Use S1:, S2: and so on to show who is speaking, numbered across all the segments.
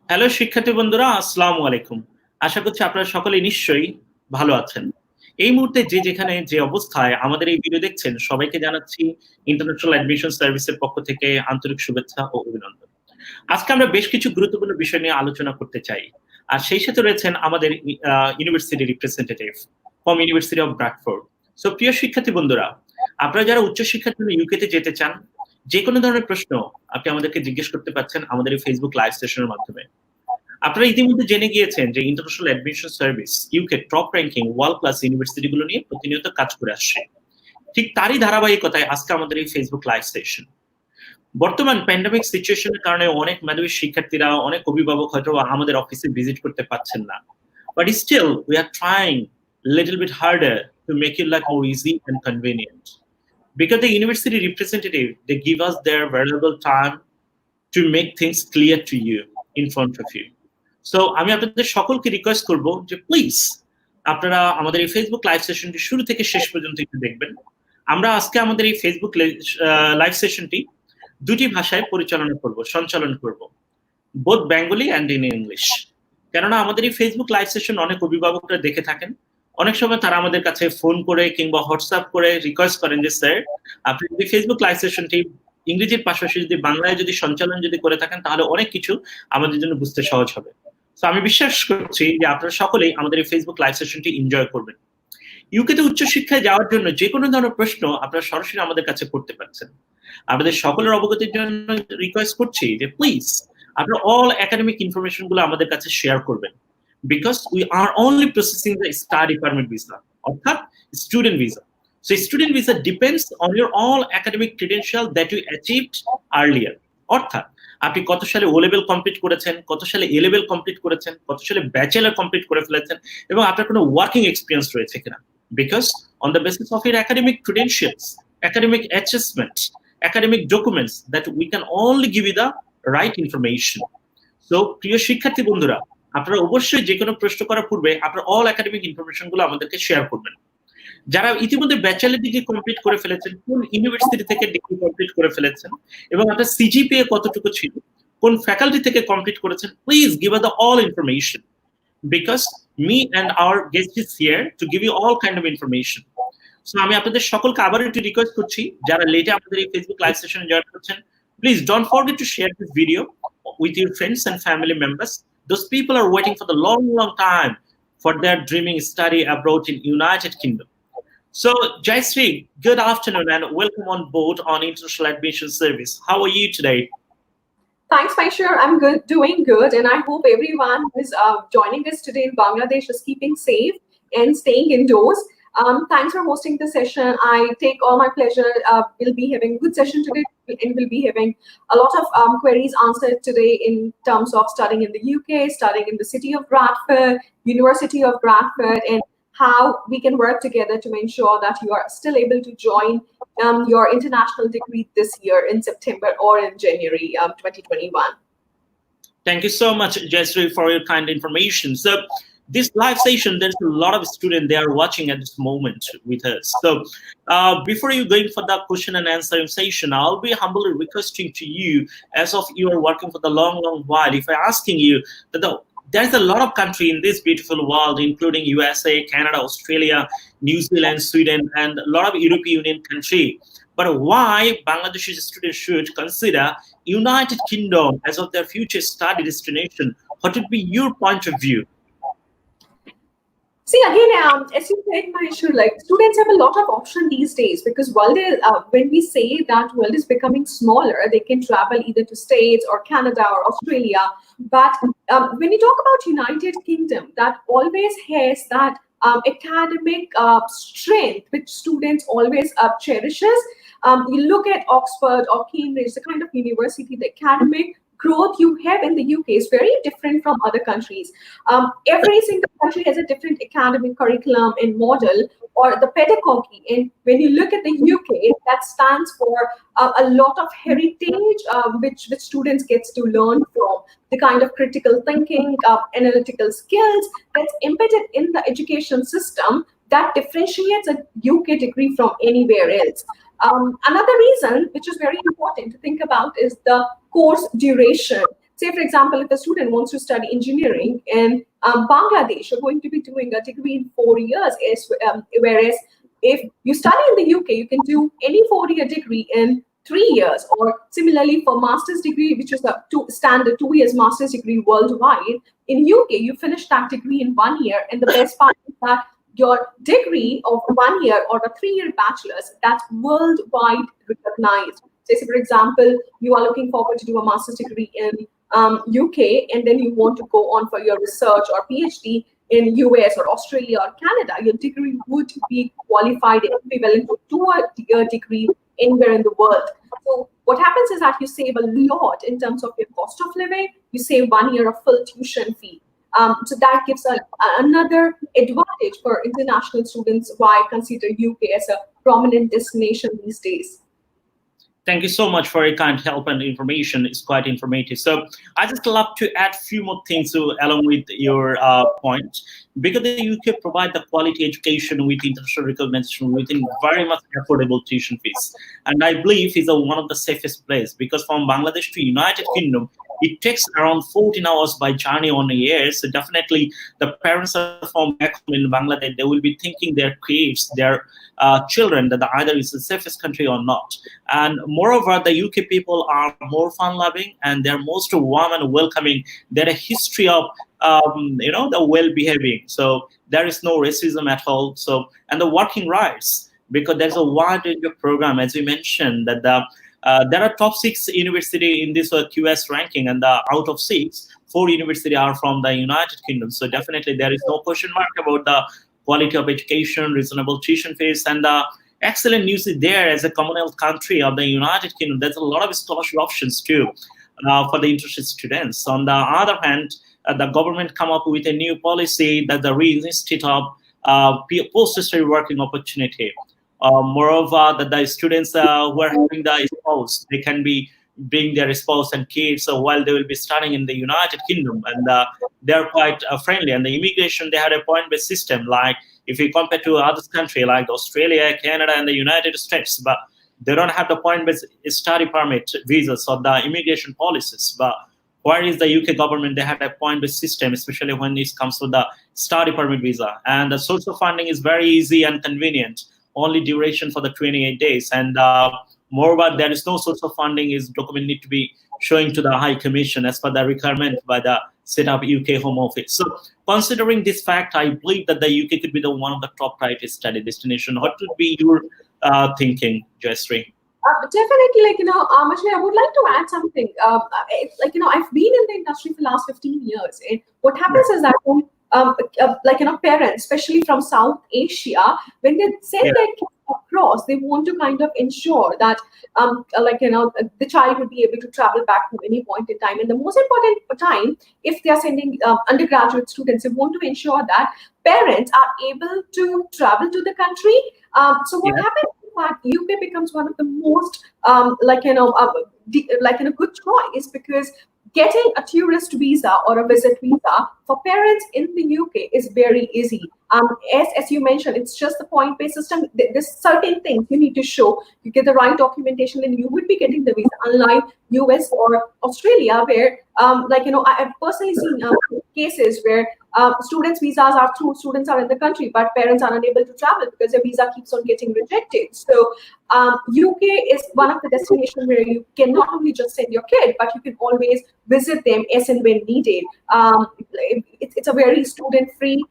S1: Hello শিক্ষার্থী বন্ধুরা, আসসালামু আলাইকুম। আশা করছি আপনারা সকলে নিশ্চয়ই ভালো আছেন। এই মুহূর্তে যে যেখানে যে অবস্থায় আমাদের এই ভিডিও দেখছেন সবাইকে জানাচ্ছি ইন্টারন্যাশনাল অ্যাডমিশন সার্ভিসের পক্ষ থেকে আন্তরিক শুভেচ্ছা ও অভিনন্দন। আজকে আমরা বেশ কিছু গুরুত্বপূর্ণ বিষয় নিয়ে আলোচনা করতে চাই। আর সেই সাথে রয়েছেন আমাদের university representative from university of Bradford. So প্রিয় শিক্ষার্থী বন্ধুরা, আপনারা যারা উচ্চশিক্ষার জন্য ইউকেতে যেতে চান, যেকোনো ধরনের প্রশ্ন আপনি আমাদেরকে জিজ্ঞেস করতে পারছেন আমাদের এই ফেসবুক লাইভ সেশনের মাধ্যমে। আপনারা ইতিমধ্যে জেনে গিয়েছেন যে international admission service UK top ranking world class university গুলো নিয়ে প্রতিনিয়ত কাজ করে আসছে। ঠিক তারই ধারাবাহিকতায় আজকে আমাদের এই ফেসবুক লাইভ সেশন। বর্তমান প্যান্ডেমিক সিচুয়েশনের কারণে অনেক মেধাবী শিক্ষার্থীরা, অনেক অভিভাবক হয়তো আমাদের অফিসে ভিজিট করতে পারছেন না, but still we are trying little bit harder to make it like more easy and convenient because the university representative, they give us their valuable time to make things clear to you in front of you. So আমি আপনাদের সকলকে request করব যে please আপনারা আমাদের এই Facebook live সেশনটি শুরু থেকে শেষ পর্যন্ত একটু দেখবেন। আমরা আজকে আমাদের এই ফেসবুক লাইভ সেশনটি দুটি ভাষায় সঞ্চালন করব, both Bengali and in English. কেননা আমাদের এই ফেসবুক লাইভ সেশন অনেক অভিভাবকরা দেখে থাকেন। অনেক সময় তারা আমাদের কাছে ফোন করে কিংবা হোয়াটসঅ্যাপ করে রিকোয়েস্ট করেন যে স্যার, আপনি যদি ফেসবুক লাইভ সেশনটি ইংরেজির পাশাপাশি যদি বাংলায় সঞ্চালন করে থাকেন তাহলে অনেক কিছু আমাদের জন্য বুঝতে সহজ হবে। তো আমি বিশ্বাস করছি যে আপনারা সকলেই আমাদের এই ফেসবুক লাইভ সেশনটি এনজয় করবেন। ইউকেতে উচ্চশিক্ষায় যাওয়ার জন্য যে কোনো ধরনের প্রশ্ন আপনারা সরাসরি আমাদের কাছে করতে পারছেন। আপনাদের সকলের অবগতির জন্য রিকোয়েস্ট করছি যে প্লিজ আপনারা অল একাডেমিক ইনফরমেশন গুলো আমাদের কাছে শেয়ার করবেন, because we are only processing the study permit visa, অর্থাৎ student visa. So student visa depends on your all academic credential that you achieved earlier. অর্থাৎ আপনি কত সালে ও লেভেল কমপ্লিট করেছেন, কত সালে এ লেভেল কমপ্লিট করেছেন, কত সালে ব্যাচেলর কমপ্লিট করে ফেলেছেন এবং আপনার কোনো ওয়ার্কিং এক্সপিরিয়েন্স রয়েছে কিনা। Because on the basis of your academic credentials, academic assessment, academic documents, that we can only give you the right information. So প্রিয় শিক্ষার্থী বন্ধুরা, আপনারা অবশ্যই যে কোনো প্রশ্ন করার পূর্বে আপনারা অল একাডেমিক ইনফরমেশন গুলো আমাদেরকে শেয়ার করবেন। যারা ইতিমধ্যে ব্যাচেলর ডিগ্রি কমপ্লিট করে ফেলেছেন, কোন ইউনিভার্সিটি থেকে ডিগ্রি কমপ্লিট করে ফেলেছেন এবং আপনার সিজিপিএ কতটুকু ছিল, কোন ফ্যাকাল্টি থেকে কমপ্লিট করেছেন, please give us the all information, because me and our guest is here to give you all kind of information. So আমি আপনাদের সকলকে আবার একটু রিকোয়েস্ট করছি, যারা লেটে আমাদের এই ফেসবুক লাইভ সেশনে জয়েন করছেন, please don't forget to share this video with your friends and family members. Those people are waiting for the long time for their dreaming study abroad in United Kingdom. So, Jayshree, good afternoon and welcome on board on International Admission Service. How are you today?
S2: Thanks, Paisha. I'm doing good, and I hope everyone who is joining us today in Bangladesh is keeping safe and staying indoors. Thanks for hosting the session. I take all my pleasure. We'll be having a good session today, and we'll be having a lot of queries answered today in terms of studying in the UK, studying in the city of Bradford, University of Bradford, and how we can work together to ensure that you are still able to join your international degree this year in September or in January 2021.
S1: Thank you so much, Jayshree, for your kind information. So, this live session, there's a lot of students they are watching at this moment with us. So before you going for that question and answering session, I'll be humbly requesting to you, as of you are working for the long while, if I'm asking you that there's a lot of country in this beautiful world, including USA, Canada, Australia, New Zealand, Sweden, and a lot of European Union country. But why Bangladeshi students should consider United Kingdom as of their future study destination? What would be your point of view?
S2: See, again, as you said, Mahesh, like students have a lot of option these days because world is, when we say that world is becoming smaller, they can travel either to States or Canada or Australia. But when you talk about United Kingdom, that always has that academic strength which students always cherishes. You look at Oxford or Cambridge, the kind of university, the academic growth you have in the UK is very different from other countries. Every single country has a different academic curriculum and model or the pedagogy. And when you look at the UK, that stands for a lot of heritage which students gets to learn from, the kind of critical thinking, analytical skills that's embedded in the education system that differentiates a UK degree from anywhere else. Another reason, which is very important to think about, is the course duration. Say, for example, if a student wants to study engineering in Bangladesh, you're going to be doing a degree in 4 years, whereas if you study in the UK, you can do any 4-year degree in 3 years. Or similarly for master's degree, which is a standard 2 years master's degree worldwide, in UK, you finish that degree in 1 year. And the best part is that your degree of 1 year or a 3-year bachelor's, that's worldwide recognized. Say, for example, you are looking forward to do a master's degree in UK, and then you want to go on for your research or PhD in US or Australia or Canada, your degree would be qualified equivalent to 2-year degree anywhere in the world. So what happens is that you save a lot in terms of your cost of living. You save 1 year of full tuition fee. So that gives another advantage for international students why I consider UK as a prominent destination these days.
S1: Thank you so much for your kind help and information. It's quite informative. So I just love to add a few more things along with your point. Because the UK provide the quality education with international recognition within very much affordable tuition fees. And I believe is one of the safest place, because from Bangladesh to United Kingdom, it takes around 14 hours by journey on a year. So definitely the parents are from back home in Bangladesh, they will be thinking their kids, their children, that either is the safest country or not. And moreover, the UK people are more fun-loving and they're most warm and welcoming. They're a history of the well-behaving. So there is no racism at all. So, and the working rights, because there's a wide range of program, as you mentioned, that there are top 6 university in this QS ranking, and out of 6, 4 universities are from the United Kingdom. So definitely there is no question mark about the quality of education, reasonable tuition fees, and the excellent news is there as a Commonwealth country of the United Kingdom. There's a lot of scholarship options too for the interested students. On the other hand, the government come up with a new policy that the reinstitute of post-study working opportunity. Moreover, that the students who are having the spouse, they can bring their spouse and kids while they will be studying in the United Kingdom, and they're quite friendly. And the immigration, they had a point-based system, like if you compare to other countries like Australia, Canada, and the United States, but they don't have the point-based study permit visas or the immigration policies. But where is the UK government? They have a point-based system, especially when it comes to the study permit visa. And the source of funding is very easy and convenient, only duration for the 28 days. And moreover, there is no source of funding, is document need to be showing to the High Commission as per the requirement by the set up UK Home Office. So considering this fact, I believe that the UK could be the one of the top priority study destination. What would be your thinking, Jayashree?
S2: Definitely, Ashley, I would like to add something. I've been in the industry for the last 15 years. And what happens is that parents, especially from South Asia, when they send their kids across, they want to kind of ensure that, the child will be able to travel back to any point in time. And the most important time, if they are sending undergraduate students, they want to ensure that parents are able to travel to the country. So what happens is that UK becomes one of the most, good choice, because getting a tourist visa or a visit visa for parents in the UK is very easy. As you mentioned, it's just the point-based system. There's certain things you need to show. You get the right documentation, and you would be getting the visa. Unlike US or Australia, where I've personally seen cases where students' visas are through, students are in the country, but parents are unable to travel because their visa keeps on getting rejected. So UK is one of the destinations where you can not only just send your kid, but you can always visit them as and when needed. It's a very student-free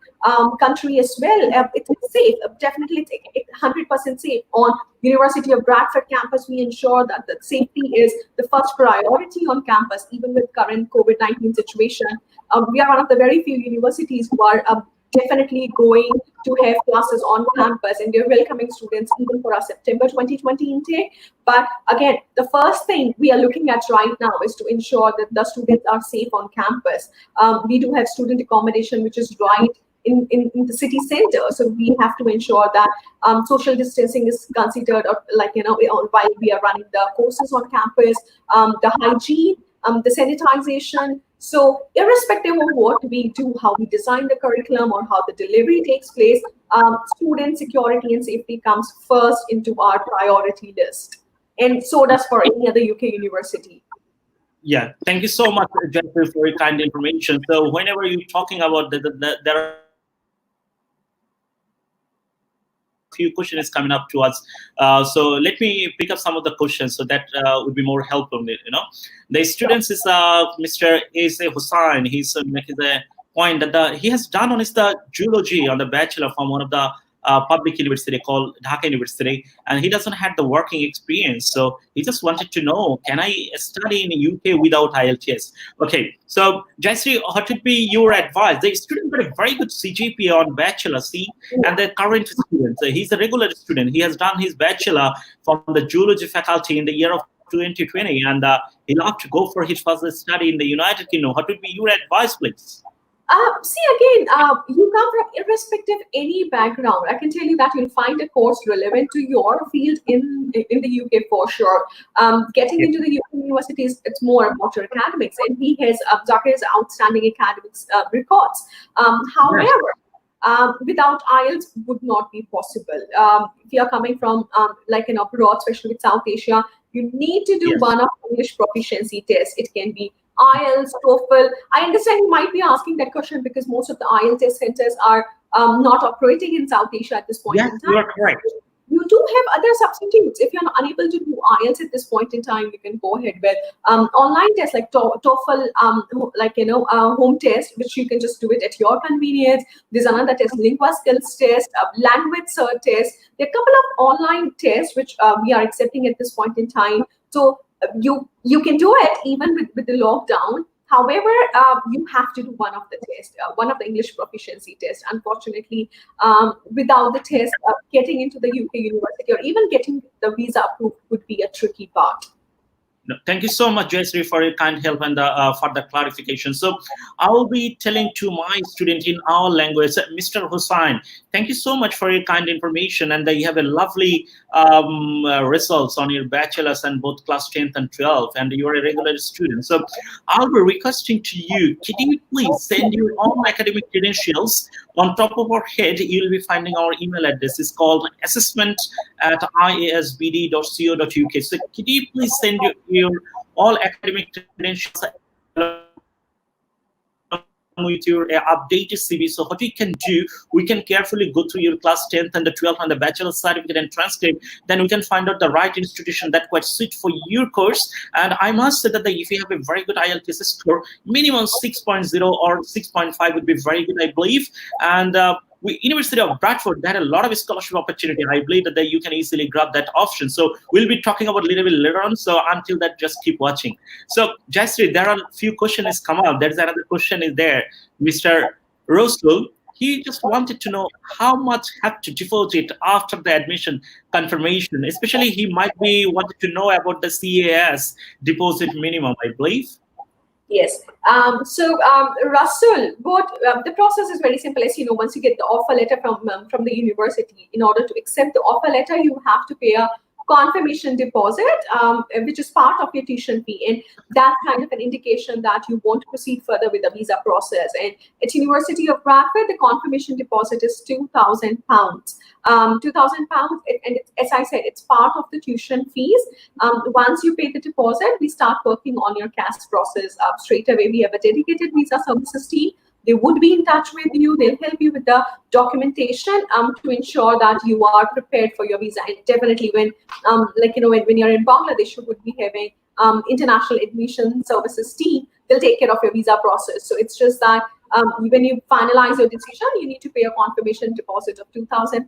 S2: country as well. It's safe. Definitely, it's 100% safe. On University of Bradford campus, we ensure that the safety is the first priority on campus, even with current COVID-19 situation. We are one of the very few universities who are definitely going to have classes on campus, and they're welcoming students even for our September 2020 intake. But again, the first thing we are looking at right now is to ensure that the students are safe on campus. We do have student accommodation, which is right in the city center, so we have to ensure that social distancing is considered, or while we are running the courses on campus, the hygiene, the sanitization. So irrespective of what we do, how we design the curriculum or how the delivery takes place, student security and safety comes first into our priority list. And so does for any other UK university.
S1: Yeah, thank you so much, Jeffrey, for your kind information. So whenever you're talking about there are a few questions coming up to us. So let me pick up some of the questions so that would be more helpful. The students is Mr. Is Hussain. He's make the point that he has done on is the zoology on the bachelor from one of the public university called Dhaka University, and he doesn't have the working experience. So he just wanted to know, can I study in UK without IELTS? Okay, so Jayashree, what would be your advice? The student got a very good CGPA on bachelor, see, and the current student, so he's a regular student. He has done his bachelor from the zoology faculty in the year of 2020, and he'll have to go for his further study in the United Kingdom. What would be your advice, please?
S2: See again, you come from irrespective any background. I can tell you that you'll find a course relevant to your field in the UK for sure. Getting
S1: Yeah.
S2: into the UK universities, it's more about your academics, and he has Zaka has outstanding academics records.
S1: Yes.
S2: However, without IELTS would not be possible. If you're coming from like an abroad, especially with South Asia, you need to do
S1: Yes.
S2: one of English proficiency tests. It can be IELTS, TOEFL. I understand you might be asking that question because most of the IELTS test centers are not operating in South Asia at this point
S1: Yes,
S2: in
S1: you
S2: time.
S1: are correct.
S2: You do have other substitutes. If you're unable to do IELTS at this point in time, you can go ahead with online tests like TOEFL, home test, which you can just do it at your convenience. There's another test, lingua skills test, language cert test. There are a couple of online tests which we are accepting at this point in time. So you can do it even with the lockdown. However, you have to do one of the tests, one of the English proficiency tests. Unfortunately, without the test, getting into the UK university or even getting the visa approved would be a tricky part.
S1: No, thank you so much, Jayashree, for your kind help and further clarification. So I'll be telling to my student in our language, Mr. Hussain, thank you so much for your kind information, and you have a lovely results on your bachelor's and both class 10th and 12th, and you're a regular student. So I'll be requesting to you, can you please send your own academic credentials? On top of our head, you'll be finding our email address. It's called assessment@iasbd.co.uk. So could you please send your all academic credentials along with your updated CV? So what we can do, we can carefully go through your class 10th and the 12th and the bachelor certificate and transcript. Then we can find out the right institution that quite suit for your course. And I must say that if you have a very good IELTS score, minimum 6.0 or 6.5 would be very good, I believe. And University of Bradford, they had a lot of scholarship opportunity. I believe that you can easily grab that option. So we'll be talking about a little bit later on. So until that, just keep watching. So Jayashree, there are a few questions come up. There's another question is there. Mr. Rosul, he just wanted to know how much have to deposit after the admission confirmation. Especially he might be wanted to know about the CAS deposit minimum, I believe.
S2: Yes. Russell, the process is very simple. As you know, once you get the offer letter from the university, in order to accept the offer letter, you have to pay a confirmation deposit, which is part of your tuition fee, and that's kind of an indication that you want to proceed further with the visa process. And at University of Bradford, the confirmation deposit is £2,000. £2,000, and as I said, it's part of the tuition fees. Once you pay the deposit, we start working on your CAS process straight away. We have a dedicated visa services team. They would be in touch with you. They'll help you with the documentation to ensure that you are prepared for your visa. And definitely when you're in Bangladesh, you would be having international admission services team. They'll take care of your visa process. So it's just that when you finalize your decision, you need to pay a confirmation deposit of £2,000.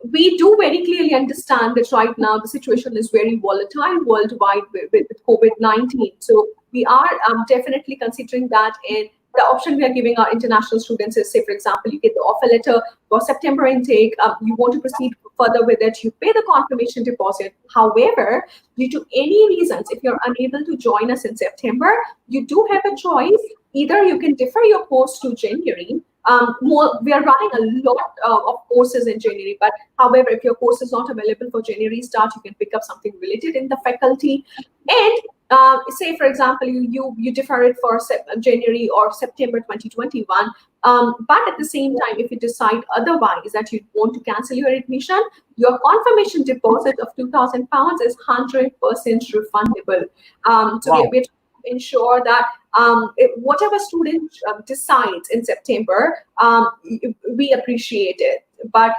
S2: We do very clearly understand that right now the situation is very volatile worldwide with COVID-19. So we are definitely considering that. And the option we are giving our international students is, say, for example, you get the offer letter for September intake, you want to proceed further with it, you pay the confirmation deposit. However, due to any reasons, if you're unable to join us in September, you do have a choice. Either you can defer your course to January. We are running a lot of courses in January, but however, if your course is not available for January start, you can pick up something related in the faculty. And say for example you defer it for January or September 2021, but at the same time, if you decide otherwise that you want to cancel your admission, your confirmation deposit of £2,000 is 100% refundable. So
S1: Wow.
S2: we're trying to ensure that whatever student decides in September, we appreciate it. But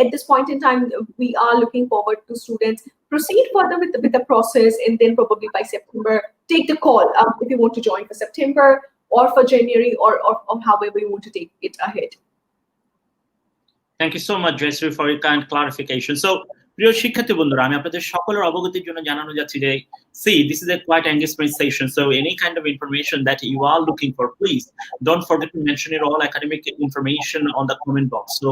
S2: at this point in time, we are looking forward to students proceed further with the process, and then probably by September, take the call if you want to join for September or for January, or however you want to take it ahead.
S1: Thank you so much, Jayashree, for your kind clarification. So, প্রিয় শিক্ষার্থী বন্ধুরা, আমি আপনাদের সকলের অবগতির জন্য জানানো যাচ্ছি যে, see, this is a quite engagement session, so any kind of information that you are looking for, please don't forget to mention it all academic information on the comment box. So,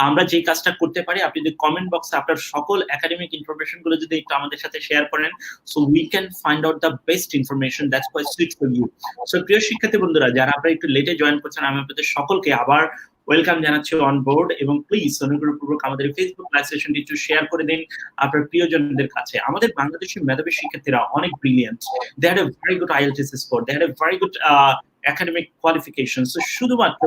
S1: আমরা যে কাজটা করতে পারি, আপনি যদি comment বক্সে আপনার সকল একাডেমিক ইনফরমেশন গুলো যদি একটু আমাদের সাথে শেয়ার করেন, so we can find out the best information that's quite suit for you. So, প্রিয় শিক্ষার্থী বন্ধুরা, যারা আপনারা একটু লেটে জয়েন করছেন, আমি আপনাদের সকলকে আবার ওয়েলকাম জানাচ্ছি অন বোর্ড, এবং প্লিজ অনুগ্রহপূর্বক আমাদের ফেসবুক লাইভ সেশনটি একটু শেয়ার করে দিন আপনার প্রিয়জনদের কাছে। আমাদের বাংলাদেশের মেধাবী শিক্ষার্থীরা অনেক brilliant, they had a very good IELTS score, they had a very good academic qualification. So শুধুমাত্র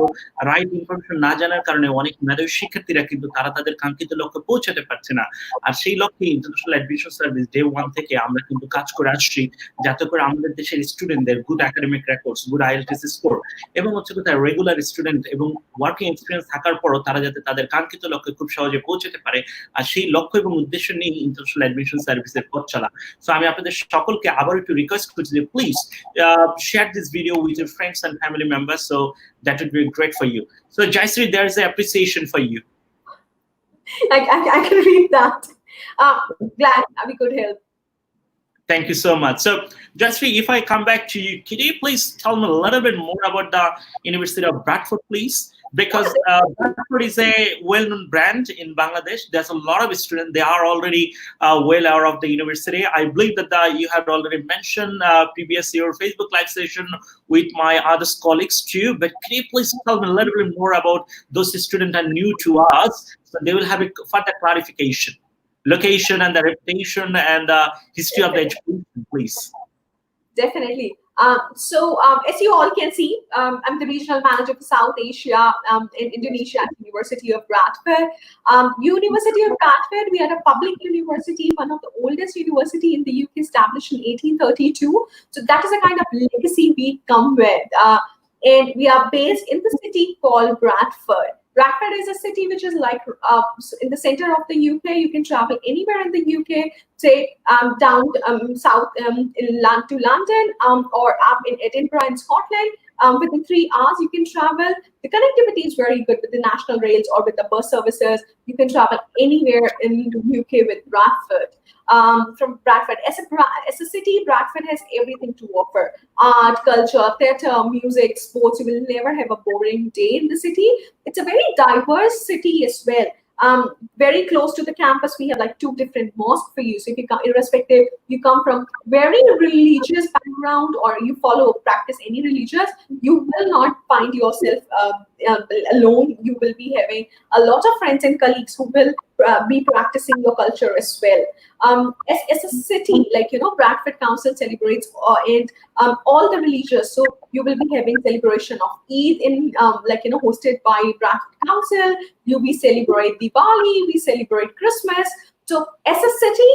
S1: রাইট ইনফরমেশন না জানার কারণে অনেক মেধাবী শিক্ষার্থীরা কিন্তু তারা তাদের কাঙ্ক্ষিত লক্ষ্যে পৌঁছাতে পারছে না। আর সেই লক্ষ্যে ইন্টারন্যাশনাল অ্যাডমিশন সার্ভিস ডে 1 থেকে আমরা কিন্তু কাজ করে আসছি, যাতে করে আমাদের দেশের স্টুডেন্টদের good academic records, good IELTS score, এবং হচ্ছে কোথায় রেগুলার স্টুডেন্ট এবং ওয়ার্কিং এক্সপিরিয়েন্স থাকার পরও তারা যাতে তাদের কাঙ্ক্ষিত লক্ষ্যে খুব সহজে পৌঁছাতে পারে। আর সেই লক্ষ্য এবং উদ্দেশ্য নিয়ে ইন্টারন্যাশনাল অ্যাডমিশন সার্ভিসের পথ চলা। সো আমি আপনাদের সকলকে আবার একটু রিকোয়েস্ট করছি যে please share this video with your friends and family members, so that would be great for you. So Jayashree, there is an appreciation for you.
S2: I can read that. Glad we could help.
S1: Thank you so much. So, Jayashree, if I come back to you, can you please tell me a little bit more about the University of Bradford, please? Because Bradford is a well-known brand in Bangladesh. There's a lot of students. They are already well aware of the university. I believe that you had already mentioned previous your Facebook live session with my other colleagues too. But can you please tell me a little bit more about those students are new to us, so they will have a further clarification, location and the reputation and the history of the education, please.
S2: Definitely. So as you all can see, I'm the regional manager for South Asia in Indonesia at the University of Bradford. University of Bradford, we are a public university, one of the oldest university in the UK, established in 1832. So that is a kind of legacy we come with. And we are based in the city called Bradford. Bradford is a city which is like in the center of the UK. You can travel anywhere in the UK, say down south to London, or up in Edinburgh in Scotland. Within 3 hours, you can travel. The connectivity is very good with the national rails or with the bus services. You can travel anywhere in the UK with Bradford. From Bradford, as a city, Bradford has everything to offer: art, culture, theatre, music, sports. You will never have a boring day in the city. It's a very diverse city as well. Very close to the campus, we have like 2 different mosques for you. So if you come, irrespective, you come from very religious background or you practice any religious, you will not find yourself alone. You will be having a lot of friends and colleagues who will be practicing your culture as well. As a city, like, Bradford Council celebrates and all the religious. So you will be having celebration of Eid in hosted by Bradford Council. We celebrate Diwali, we celebrate Christmas. So as a city,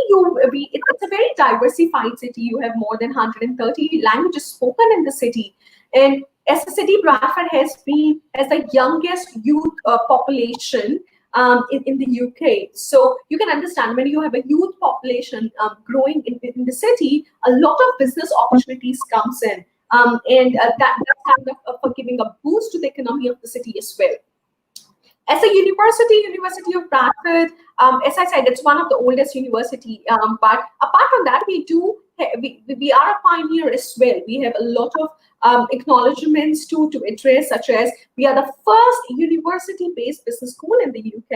S2: it's a very diversified city. You have more than 130 languages spoken in the city. And as a city, Bradford has the youngest youth population in the UK. So you can understand, when you have a youth population growing in the city, a lot of business opportunities comes in. And that's kind of giving a boost to the economy of the city as well. As a University of Bradford, as I said, it's one of the oldest university. But apart from that, we are a pioneer as well. We have a lot of acknowledgements to address, such as we are the first university-based business school in the UK.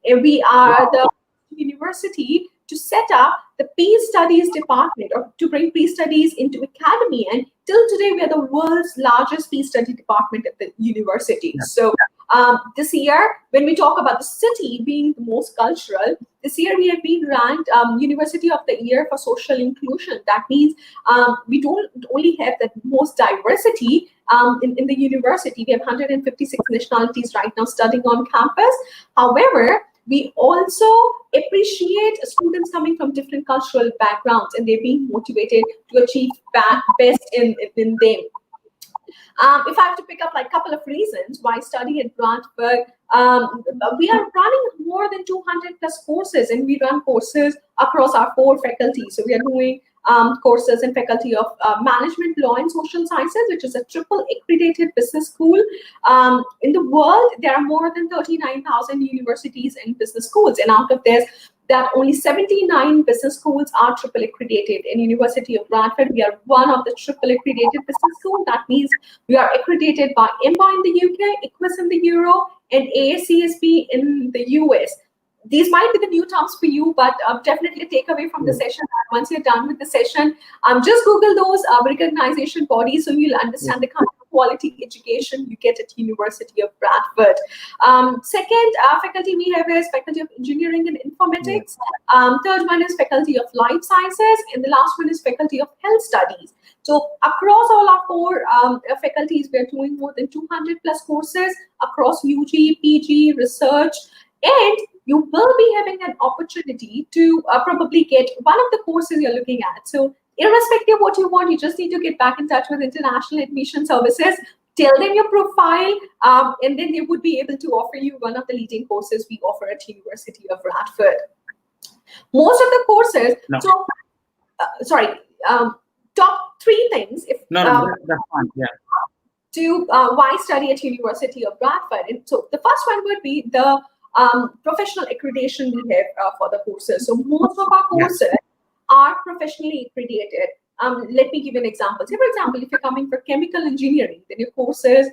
S2: And we are the university to set up the Peace Studies department, or to bring peace studies into academy. And till today, we are the world's largest peace study department at the university. So This year, when we talk about the city being the most cultural, this year we have been ranked University of the Year for Social Inclusion. That means we don't only have the most diversity in the university. We have 156 nationalities right now studying on campus. However, we also appreciate students coming from different cultural backgrounds, and they're being motivated to achieve best in them. If I have to pick up like a couple of reasons why study at Bradford, we are running more than 200 plus courses, and we run courses across our 4 faculties. So we are doing courses in Faculty of Management, Law and Social Sciences, which is a triple accredited business school. In the world, there are more than 39,000 universities and business schools, and out of this, that only 79 business schools are triple accredited. In University of Bradford, we are one of the triple accredited business schools. That means we are accredited by IMBA in the UK, ICWIS in the Euro, and AACSB in the US. These might be the new terms for you, but definitely take away from the session. Once you're done with the session, just Google those recognition bodies, so you'll understand the kind of quality education you get at University of Bradford. Second faculty we have is Faculty of Engineering and Informatics. Third one is Faculty of Life Sciences, and the last one is Faculty of Health Studies. So across all our 4 faculties, we are doing more than 200 plus courses across UG, PG, research, and you will be having an opportunity to probably get one of the courses you're looking at. So irrespective of what you want, you just need to get back in touch with International Admission Services, tell them your profile, and then they would be able to offer you one of the leading courses we offer at University of Bradford. Most of the courses, top 3 things. If
S1: No, that's fine. Yeah.
S2: To why study at University of Bradford. And so the first one would be the professional accreditation we have for the courses. So most of our courses are professionally accredited. Let me give an example. Say, for example, if you're coming for chemical engineering, then your courses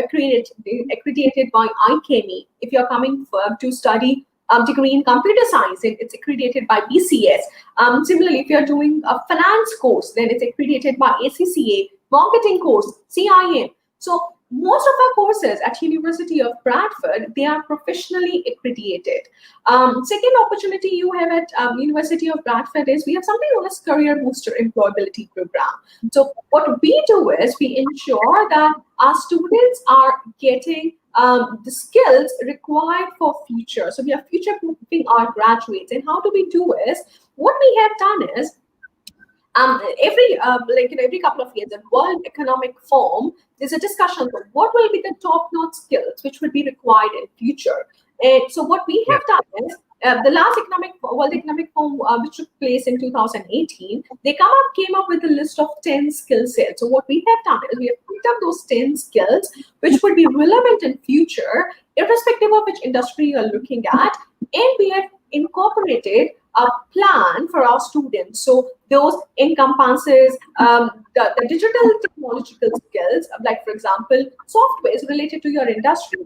S2: accredited by IChemE. If you're coming to study degree in computer science, it's accredited by BCS. Similarly, if you're doing a finance course, then it's accredited by ACCA. Marketing course, CIM. So most of our courses at University of Bradford, they are professionally accredited. Second opportunity you have at University of Bradford is we have something known as Career Booster Employability Program. So what we do is we ensure that our students are getting the skills required for future. So we are future-proofing our graduates. And how do we do is, what we have done is, every couple of years at World Economic Forum, there's a discussion on what will be the top-notch skills which will be required in future. And so what we have done is, the last World Economic Forum, which took place in 2018, they came up with a list of 10 skill sets. So what we have done is we have picked up those 10 skills which would be relevant in future, irrespective of which industry you're looking at, and we have incorporated a plan for our students. So those encompasses the digital technological skills, like, for example, software is related to your industry.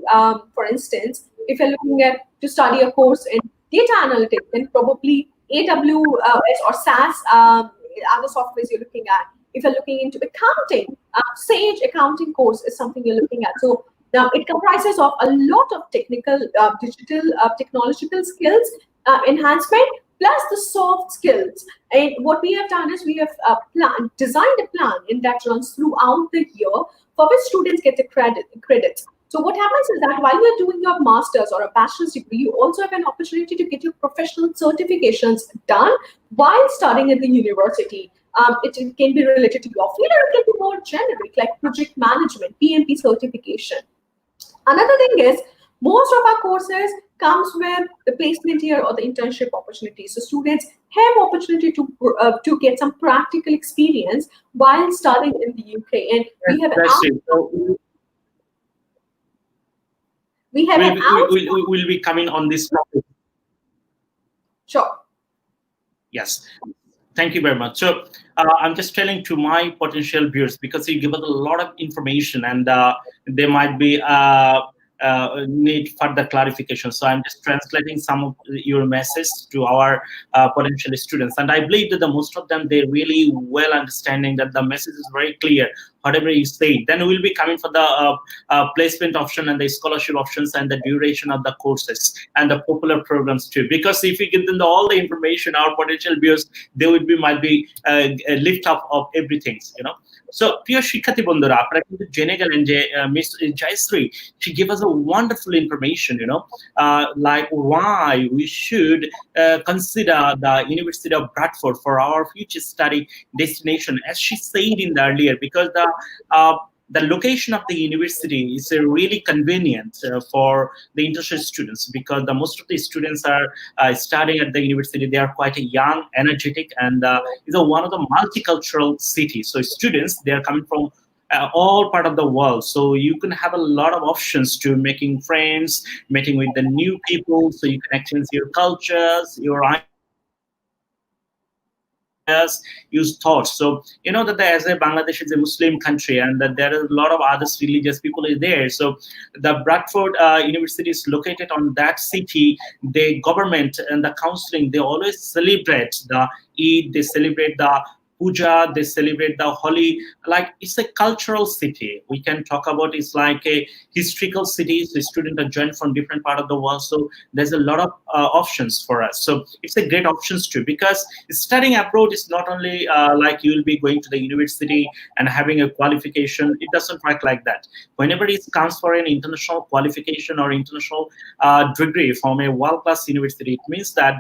S2: For instance, if you're looking at to study a course in data analytics, then probably AWS or SaaS, other softwares you're looking at. If you're looking into accounting, Sage accounting course is something you're looking at. So now it comprises of a lot of technical, digital, technological skills enhancement, plus the soft skills. And what we have done is we have designed a plan in that runs throughout the year for which students get the credits. So what happens is that while you're doing your master's or a bachelor's degree, you also have an opportunity to get your professional certifications done while studying at the university. It can be related to your field, or it can be more generic, like project management, PMP certification. Another thing is, most of our courses comes with the placement year or the internship opportunity. So students have opportunity to get some practical experience while studying in the UK. And we have
S1: we'll be coming on this topic.
S2: Sure.
S1: Yes. Thank you very much. So I'm just telling to my potential viewers, because you give us a lot of information, and there might be need further clarification. So I'm just translating some of your message to our potential students, and I believe that the most of them, they really well understanding that the message is very clear. Whatever you say, then we'll be coming for the placement option and the scholarship options and the duration of the courses and the popular programs too. Because if we give them all the information, our potential viewers, they would be might be lift up of everything, you know. So প্রিয় শিক্ষার্থী বন্ধুরা, আপনারা কিন্তু জেনে গেলেন যে miss Jayashree, she gave us a wonderful information, you know, like why we should consider the University of Bradford for our future study destination, as she said in the earlier, because the location of the university is really convenient for the international students, because the most of the students are studying at the university. They are quite young, energetic, and it's one of the multicultural cities. So students, they are coming from all part of the world, so you can have a lot of options to making friends, meeting with the new people, so you can exchange your cultures, your use thoughts. So you know that as a Bangladesh is a Muslim country, and that there are a lot of other religious people is there. So the Bradford University is located on that city. The government and the counseling, they always celebrate the Eid, they celebrate the puja, they celebrate the Holi. Like, it's a cultural city. We can talk about it's like a historical city. So students are joined from different part of the world. So there's a lot of options for us. So it's a great options too, because studying abroad is not only like you'll be going to the university and having a qualification. It doesn't work like that. Whenever it comes for an international qualification or international degree from a world-class university, it means that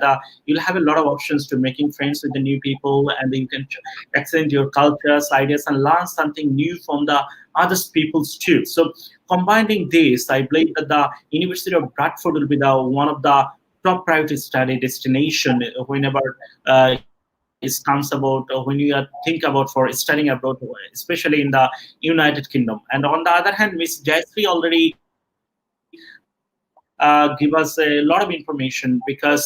S1: you'll have a lot of options to making friends with the new people, and you can exchange your cultures, ideas, and learn something new from the other peoples too. So combining this, I believe that the University of Bradford will be the one of the top priority study destination whenever it comes about when you think about for studying abroad, especially in the United Kingdom. And on the other hand, Miss Jayashree already give us a lot of information, because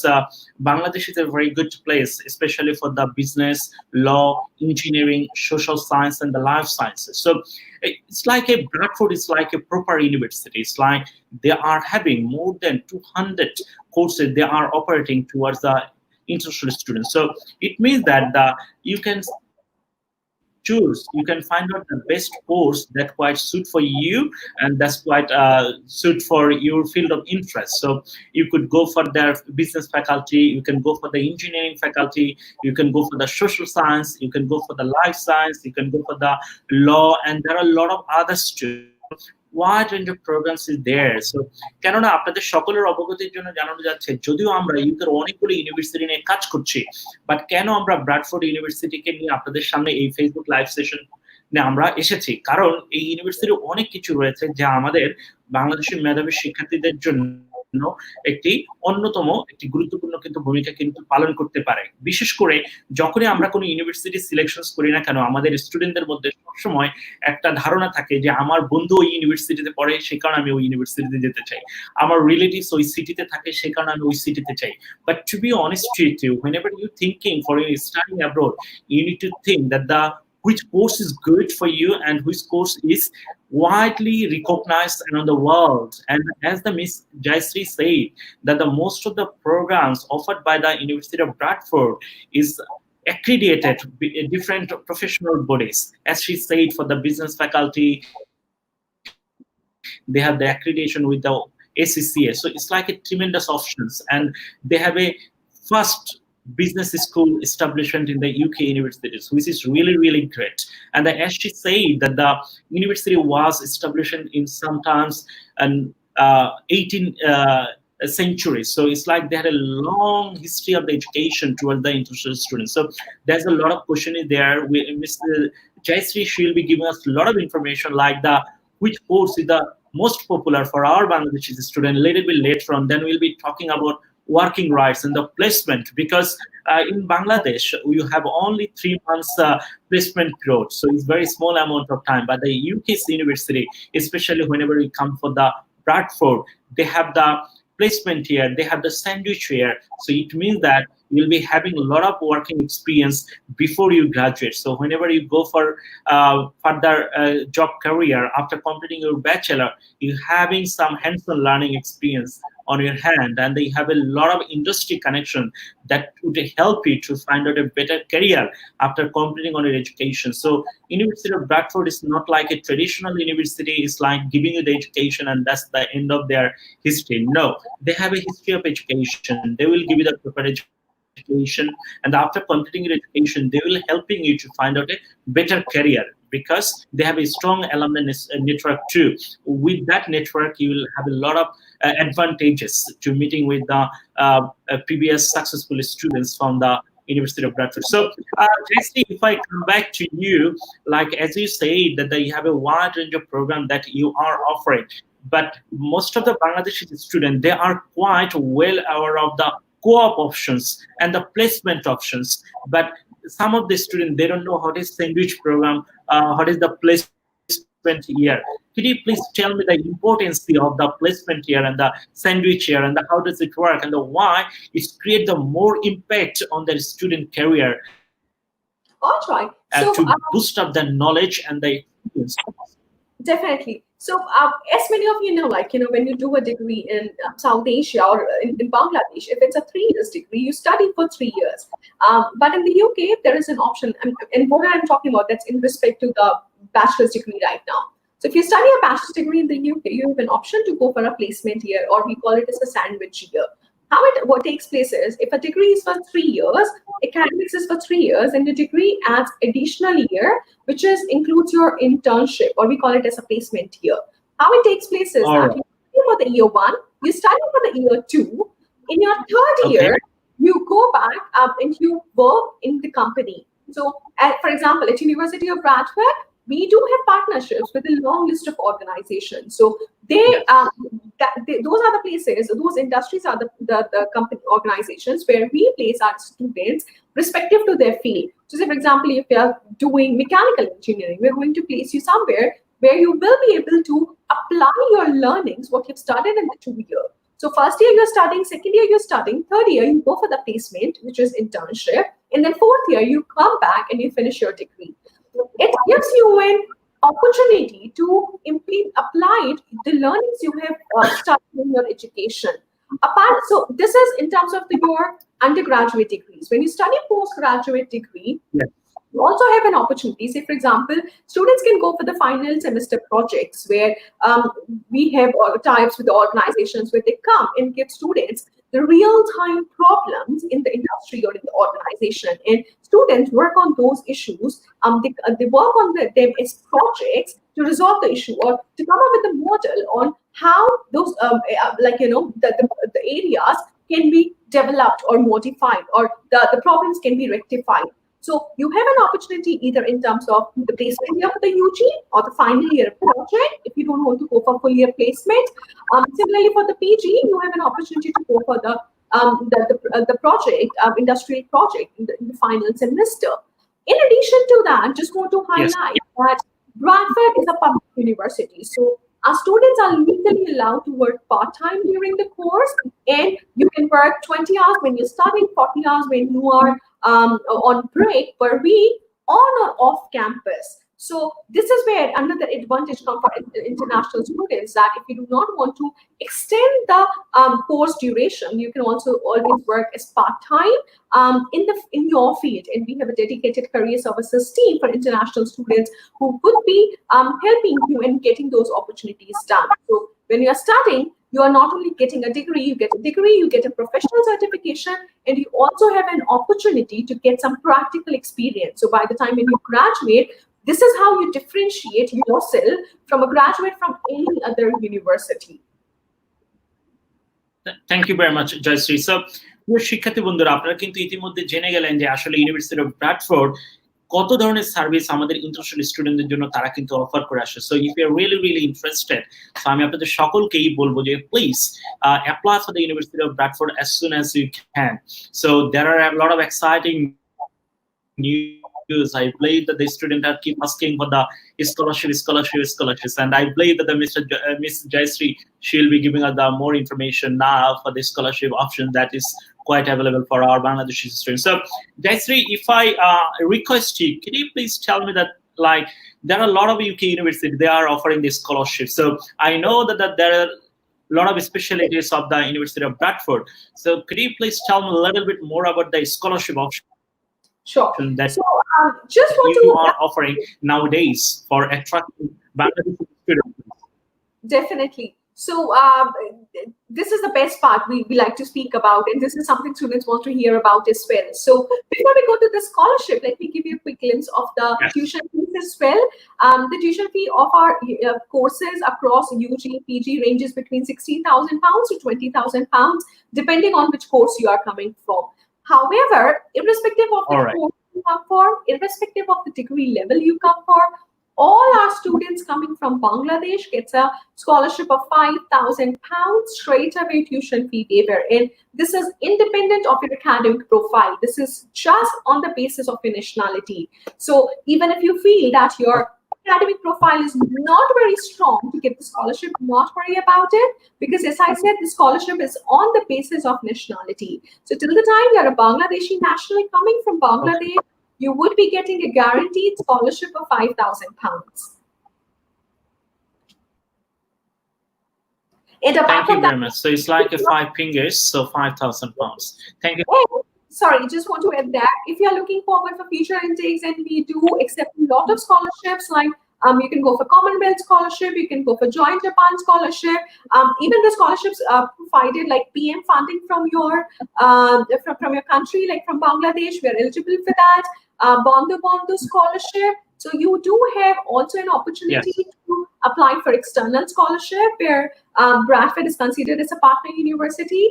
S1: Bangladesh is a very good place, especially for the business, law, engineering, social science, and the life sciences. So it's like a Bradford is like a proper university. It's like they are having more than 200 courses they are operating towards the international students. So it means that you can choose, you can find out the best course that quite suit for you, and that's quite suit for your field of interest. So you could go for the business faculty, you can go for the engineering faculty, you can go for the social science, you can go for the life science, you can go for the law, and there are a lot of others too. Wide range of programs is there. So কেননা আপনাদের সকলের অবগতির জন্য জানানো যাচ্ছে, যদিও আমরা ইউকের অনেকগুলো ইউনিভার্সিটি নিয়ে কাজ করছি, বাট কেন আমরা ব্র্যাডফোর্ড ইউনিভার্সিটিকে নিয়ে আপনাদের সামনে এই ফেসবুক লাইভ সেশন নিয়ে আমরা এসেছি, কারণ এই ইউনিভার্সিটির অনেক কিছু রয়েছে যা আমাদের বাংলাদেশের মেধাবী শিক্ষার্থীদের জন্য একটি অন্যতম একটি গুরুত্বপূর্ণ কিন্তু ভূমিকা কিন্তু পালন করতে পারে। বিশেষ করে যখনই আমরা কোনো ইউনিভার্সিটি সিলেকশন করি না কেন, আমাদের স্টুডেন্টদের মধ্যে সবসময় একটা ধারণা থাকে যে আমার বন্ধু ওই ইউনিভার্সিটিতে পড়ে, সে কারণে আমি ওই ইউনিভার্সিটিতে যেতে চাই, আমার রিলেটিভস ওই সিটিতে থাকে, সে কারণে আমি ওই সিটিতে চাই। But to be honest with you, whenever you thinking for studying abroad, you need to think that the which course is good for you and which course is widely recognized around the world. And as the Miss Jayashree said, that the most of the programs offered by the University of Bradford is accredited different professional bodies. As she said, for the business faculty, they have the accreditation with the ACCA. So it's like a tremendous options, and they have a first business school establishment in the UK universities, which is really, really great. And as she said, that the university was established in sometimes 18th century. So it's like they had a long history of the education towards the international students. So there's a lot of question in there. Mr. Jayashree, she'll be giving us a lot of information, like the which course is the most popular for our Bangladeshi student a little bit later on. Then we'll be talking about working rights and the placement, because in Bangladesh you have only 3 months placement period, so it's very small amount of time. But the UK's university, especially whenever you come for the Bradford, they have the placement year, they have the sandwich year. So it means that you'll be having a lot of working experience before you graduate. So whenever you go for further job career after completing your bachelor, you having some hands-on learning experience on your hand, and they have a lot of industry connection that would help you to find out a better career after completing on your education. So University of Bradford is not like a traditional university. It's like giving you the education and that's the end of their history. No, they have a history of education. They will give you the proper education, and after completing your education, they will helping you to find out a better career, because they have a strong alumni network too. With that network, you will have a lot of advantages to meeting with the previous successful students from the University of Bradford. So, Jesse, if I come back to you, like as you said that you have a wide range of programs that you are offering, but most of the Bangladeshi students, they are quite well aware of the co-op options and the placement options, but some of the students, they don't know what is sandwich program, what is the placement year. Could you please tell me the importance of the placement year and the sandwich year, and how does it work, and why it create the more impact on their student career
S2: All right.
S1: to boost up the knowledge and the experience?
S2: Definitely. So, as many of you know, when you do a degree in South Asia or in Bangladesh, if it's a 3 years degree, you study for 3 years. But in the UK, there is an option, and what I'm talking about, that's in respect to the bachelor's degree right now. So, if you study a bachelor's degree in the UK, you have an option to go for a placement year, or we call it as a sandwich year. What takes place is, if a degree is for 3 years, academics is for 3 years, and the degree adds additional year, which includes your internship, or we call it as a placement year. How it takes place is that you study for the year 1, you study for the year 2. In your third year, you go back and you work in the company. So, for example, at University of Bradford, we do have partnerships with a long list of organizations. So those are the places, those industries are the company organizations where we place our students respective to their field. So say, for example, if you are doing mechanical engineering, we're going to place you somewhere where you will be able to apply your learnings, what you've studied in the 2 years. So first year you're studying, second year you're studying, third year you go for the placement, which is internship, and then fourth year you come back and you finish your degree. It gives you an opportunity to apply the learnings you have studied in your education. So this is in terms of your undergraduate degrees. When you study postgraduate degree, you also have an opportunity. Say, for example, students can go for the final semester projects where we have types with the organizations where they come and give students the real-time problems in the industry or in the organization. And students work on those issues. They work on them as projects to resolve the issue or to come up with a model on how those, the areas can be developed or modified, or the problems can be rectified. So you have an opportunity either in terms of the placement year for the UG or the final year project if you don't want to go for full year placement. Similarly, for the PG, you have an opportunity to go for the project, industrial project in the final semester. In addition to that, just want to highlight that Bradford is a public university. So our students are legally allowed to work part-time during the course, and you can work 20 hours when you're studying, 40 hours when you are on break per week, on or off campus. So this is where another advantage comes for international students, that if you do not want to extend the course duration, you can also always work as part-time in your field. And we have a dedicated career services team for international students who would be helping you in getting those opportunities done. So when you are studying, you are not only getting a degree, you get a professional certification, and you also have an opportunity to get some practical experience. So by the time when you graduate, this is how you differentiate yourself from a graduate from any other university.
S1: Thank you very much, Jayashree. So, শিক্ষার্থী বন্ধুরা, আপনারা কিন্তু ইতিমধ্যে জেনে গেলেন যে আসলে university of Bradford কত ধরনের সার্ভিস আমাদের ইন্টারন্যাশনাল স্টুডেন্টদের জন্য তারা কিন্তু অফার করে আসে। So if you are really interested, so আমি আপনাদের সকলকেই বলবো যে please apply for the university of Bradford as soon as you can. So there are a lot of exciting news reviews, I believe that the students are keep asking for the scholarships, and I believe that the Miss Jayashree, she'll be giving us the more information now for the scholarship option that is quite available for our Bangladeshi students. So, Jayashree, if I request you, can you please tell me that, like, there are a lot of UK universities, they are offering this scholarship. So I know that there are a lot of specialties of the University of Bradford. So could you please tell me a little bit more about the scholarship option
S2: Sure.
S1: that
S2: So, just want
S1: you
S2: to
S1: are offering nowadays for attracting Bangladeshi students?
S2: definitely. So, this is the best part we like to speak about, and this is something students want to hear about as well. So, before we go to the scholarship, let me give you a quick glimpse of the
S1: Yes.
S2: tuition fees as well. The tuition fee of our courses across UG, PG ranges between £16,000 to £20,000, depending on which course you are coming from. However, irrespective of the
S1: All right.
S2: course you come for, irrespective of the degree level you come for, all our students coming from Bangladesh gets a scholarship of £5,000 straight away tuition fee waiver. And this is independent of your academic profile. This is just on the basis of your nationality. So even if you feel that your academic profile is not very strong to get the scholarship, not worry about it, because as I said, the scholarship is on the basis of nationality. So till the time you're a Bangladeshi national coming from Bangladesh, you would be getting a guaranteed scholarship of £5,000. And apart
S1: Thank you
S2: from
S1: very
S2: that,
S1: much. So it's like a 5 fingers, so £5,000. Thank you.
S2: oh, sorry, just want to add that if you're looking forward for future intakes, and we do accept a lot of scholarships, like you can go for Commonwealth scholarship, you can go for Joint Japan scholarship, even the scholarships provided like PM funding from your from your country, like from Bangladesh, we are eligible for that. Bandhu scholarship. So you do have also an opportunity to apply for external scholarship, where Bradford is considered as a partner university.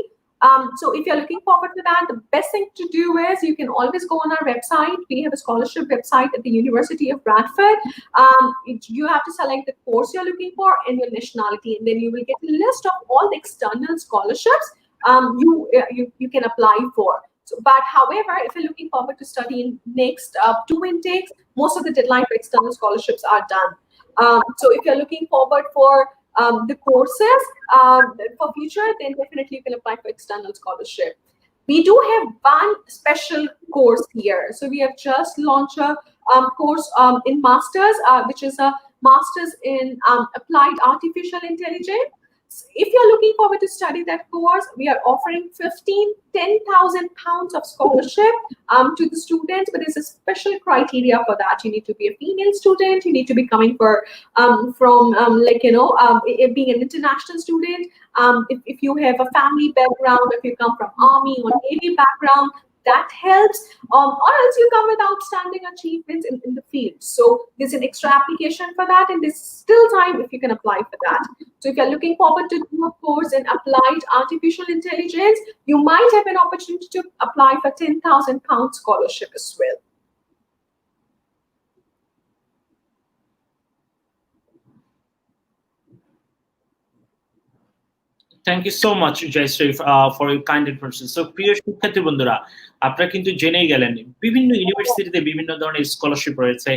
S2: So if you're looking forward to that, the best thing to do is you can always go on our website. We have a scholarship website at the University of Bradford. You have to select the course you're looking for and your nationality, and then you will get a list of all the external scholarships you can apply for. So, but however, if you're looking forward to study in next 2 intakes, most of the deadline for external scholarships are done. So if you're looking forward for the courses for future, then definitely you can apply for external scholarship. We do have one special course here. So we have just launched a course in Masters, which is a Masters in Applied Artificial Intelligence. If you're looking forward to study that course, we are offering £10,000 of scholarship to the students, but there's a special criteria for that. You need to be a female student. You need to be coming from being an international student. If you have a family background, if you come from Army or Navy background, that helps, or else you come with outstanding achievements in the field. So there's an extra application for that, and there's still time if you can apply for that. So if you're looking forward to do a course in applied artificial intelligence, you might have an opportunity to apply for £10,000 scholarship as well.
S1: Thank you so much, Jayashree, for your kind information. So, প্রিয় শিক্ষার্থী বন্ধুরা, আপনারা কিন্তু জেনেই গেলেন বিভিন্ন ইউনিভার্সিটিতে বিভিন্ন ধরনের স্কলারশিপ রয়েছে,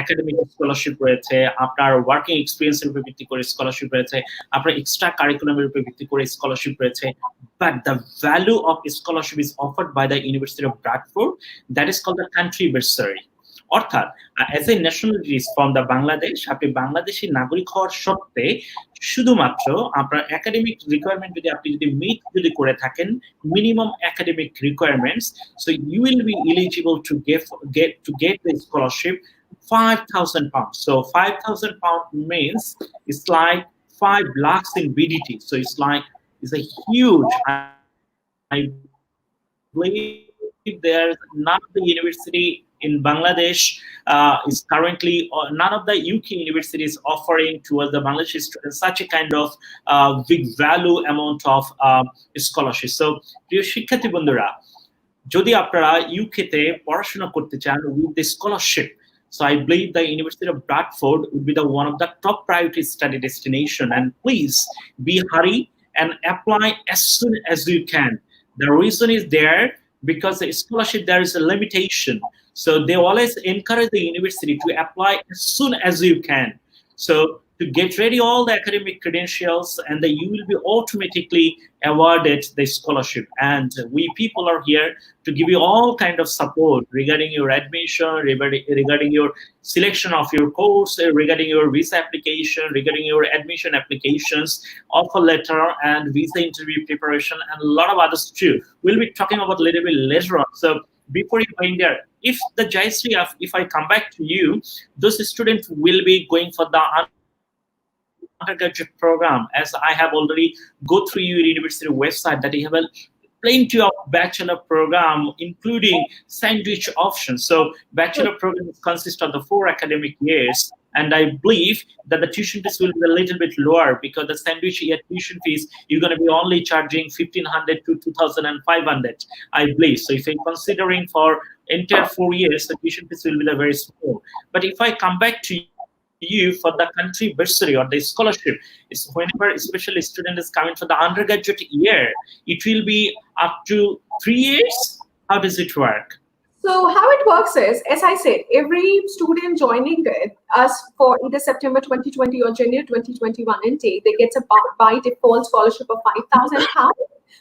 S1: একাডেমিক স্কলারশিপ রয়েছে, আপনার ওয়ার্কিং এক্সপিরিয়েন্সের উপর ভিত্তি করে স্কলারশিপ রয়েছে, আপনার এক্সট্রা কারিকুলামের উপর ভিত্তি করে স্কলারশিপ রয়েছে। But the value of scholarship is offered by the University of Bradford, that is called the country bursary. অর্থাৎ as a nationalities from the Bangladesh, আপনি বাংলাদেশি নাগরিক হওয়ার সত্ত্বে শুধুমাত্র আপনার একাডেমিক রিকোয়ারমেন্ট আপনি যদি মিট করে থাকেন, minimum academic requirements, so you will be eligible to get the scholarship £5,000. So £5,000 means it's like 5 lakhs in BDT. So it's a huge. I believe there's none of the university in Bangladesh is currently, none of the UK universities offering towards the Bangladeshi students such a kind of big value amount of scholarship. So, প্রিয় শিক্ষার্থী বন্ধুরা, যদি আপনারা ইউকেতে পড়াশোনা করতে চান with the scholarship, so I believe the University of Bradford would be the one of the top priority study destination. And please be hurry and apply as soon as you can. The reason is there because the scholarship, there is a limitation. So they always encourage the university to apply as soon as you can. So to get ready all the academic credentials, and then you will be automatically awarded the scholarship. And we people are here to give you all kind of support regarding your admission, regarding your selection of your course, regarding your visa application, regarding your admission applications, offer letter, and visa interview preparation, and a lot of others too. We'll be talking about a little bit later on. So before you going there, if the Jayasri, if I come back to you, those students will be going for the undergraduate program, as I have already go through your university website, that you have a plenty of bachelor program, including sandwich options. So bachelor program consists of the 4 academic years, and I believe that the tuition fees will be a little bit lower, because the sandwich year tuition fees, you're going to be only charging 1,500 to 2,500, I believe. So if you're considering for entire 4 years, the tuition fees will be the very small. But if I come back to you for the country bursary or the scholarship, is whenever especially student is coming for the undergraduate year, it will be up to 3 years. How does it work?
S2: So how it works is, as I said, every student joining us for either September 2020 or January 2021 intake, they get a by default scholarship of £5,000.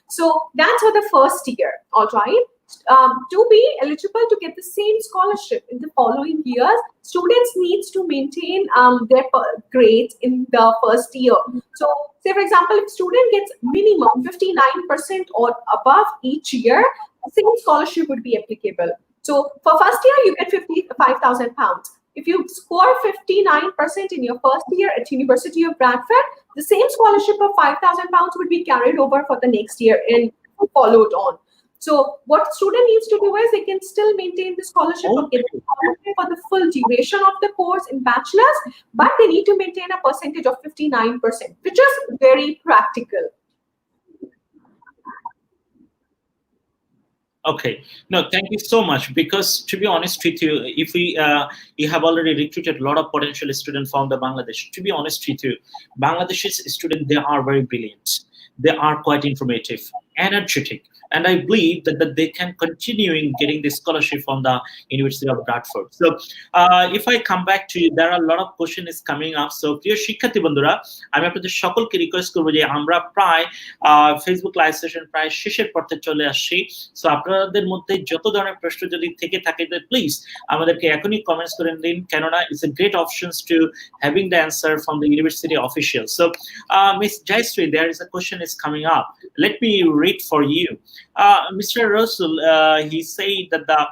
S2: So that's for the first year, all right? To be eligible to get the same scholarship in the following years, students needs to maintain their grades in the first year. So say, for example, if student gets minimum 59% or above each year, the same scholarship would be applicable. So for first year, you get £55,000. If you score 59% in your first year at University of Bradford, the same scholarship of £5,000 would be carried over for the next year and followed on. So what student needs to do is they can still maintain the scholarship for the full duration of the course in bachelor's, but they need to maintain a percentage of 59%, which is very practical.
S1: Okay, no, thank you so much. Because to be honest with you, if we you have already recruited a lot of potential students from the Bangladesh. To be honest with you, Bangladeshi students, they are very brilliant. They are quite informative, energetic, and I believe that they can continue in getting the scholarship from the University of Bradford. So if I come back to you, there are a lot of questions coming up. So প্রিয় শিক্ষার্থী বন্ধুরা, আমি আপনাদের সকলকে request করবো যে আমরা প্রায় ফেসবুক লাইভ সেশন প্রায় শেষের পথে চলে আসছি। সো আপনাদের মধ্যে যত ধরনের প্রশ্ন যদি থেকে থাকে, প্লিজ আমাদেরকে এখনই কমেন্টস করে দিন, কেননা it's a great options two having the answer from the university official. So Miss Jayasri, there is a question is coming up. Let me read for you. Mr. Russell, he said that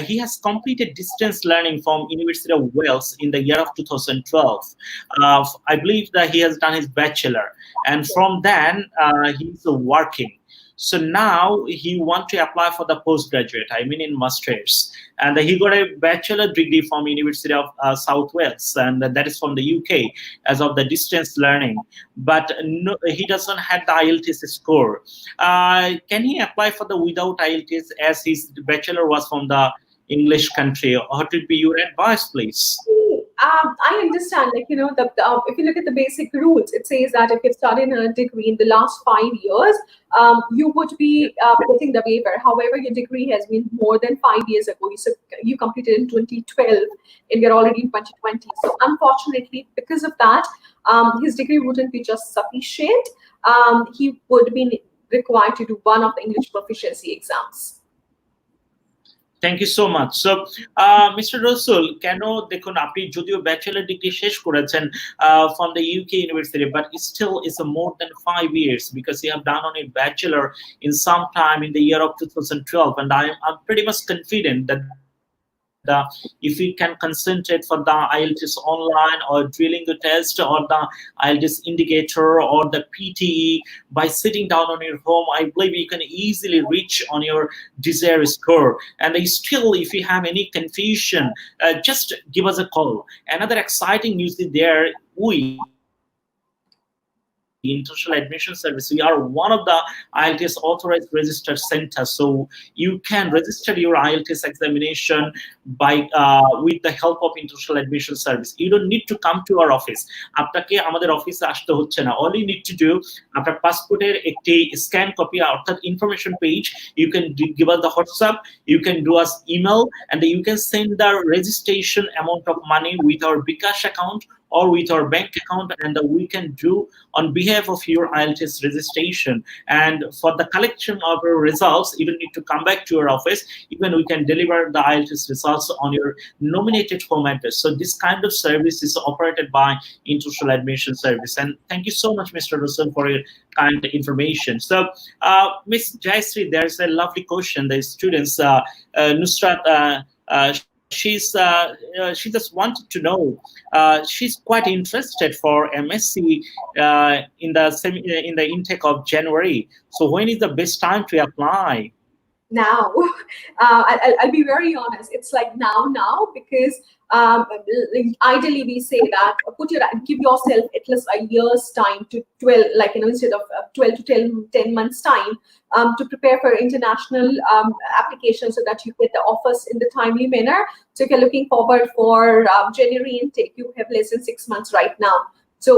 S1: he has completed distance learning from University of Wales in the year of 2012. I believe that he has done his bachelor, and from then he's working. So now he wants to apply for the postgraduate, I mean in masters, and he got a bachelor degree from University of South Wales, and that is from the UK as of the distance learning. But no, he doesn't have the IELTS score. Can he apply for the without IELTS, as his bachelor was from the English country? What would be your advice, please?
S2: I understand, like, you know, if you look at the basic rules, it says that if you've studied a degree in the last 5 years, you would be getting the waiver. However, your degree has been more than 5 years ago. You completed in 2012 and we're already in 2020. So unfortunately, because of that, his degree wouldn't be just sufficient. He would be required to do one of the English proficiency exams.
S1: Thank you so much. So, Mr. Russell, কেন দেখুন আপনি যদিও bachelor degree শেষ করেছেন from the UK university, but it still is a more than 5 years, because you have done on a bachelor in some time in the year of 2012, and I'm pretty much confident that if you can concentrate for the IELTS online or drilling the test or the IELTS indicator or the PTE by sitting down on your home, I believe you can easily reach on your desired score. And still, if you have any confusion, just give us a call. Another exciting news is there. We International Admission Service, we are one of the IELTS authorized registered centers. So you can register your IELTS examination by with the help of International Admission Service. You don't need to come to our office. আপনাকে আমাদের অফিসে আসতে হচ্ছে না. All you need to do, আপনার পাসপোর্টের একটি scan copy অর্থাৎ information page, you can give us the WhatsApp, you can do us email, and you can send the registration amount of money with our Bikash account or with our bank account, and we can do on behalf of your IELTS registration. And for the collection of your results, you don't need to come back to your office. Even we can deliver the IELTS results on your nominated home address. So this kind of service is operated by International Admission Service. And thank you so much, Mr. Russell, for your kind information. So, Ms. Jayasri, there's a lovely question. The students, Nusrat, she just wanted to know. She's quite interested for MSc in the intake of January. So when is the best time to apply?
S2: Now. I'll be very honest. It's like now because ideally we say that give yourself at least a year's time to 12, instead of 12 to 10 months time to prepare for international application so that you get the offers in the timely manner. So if you're looking forward for January intake, you have less than 6 months right now. So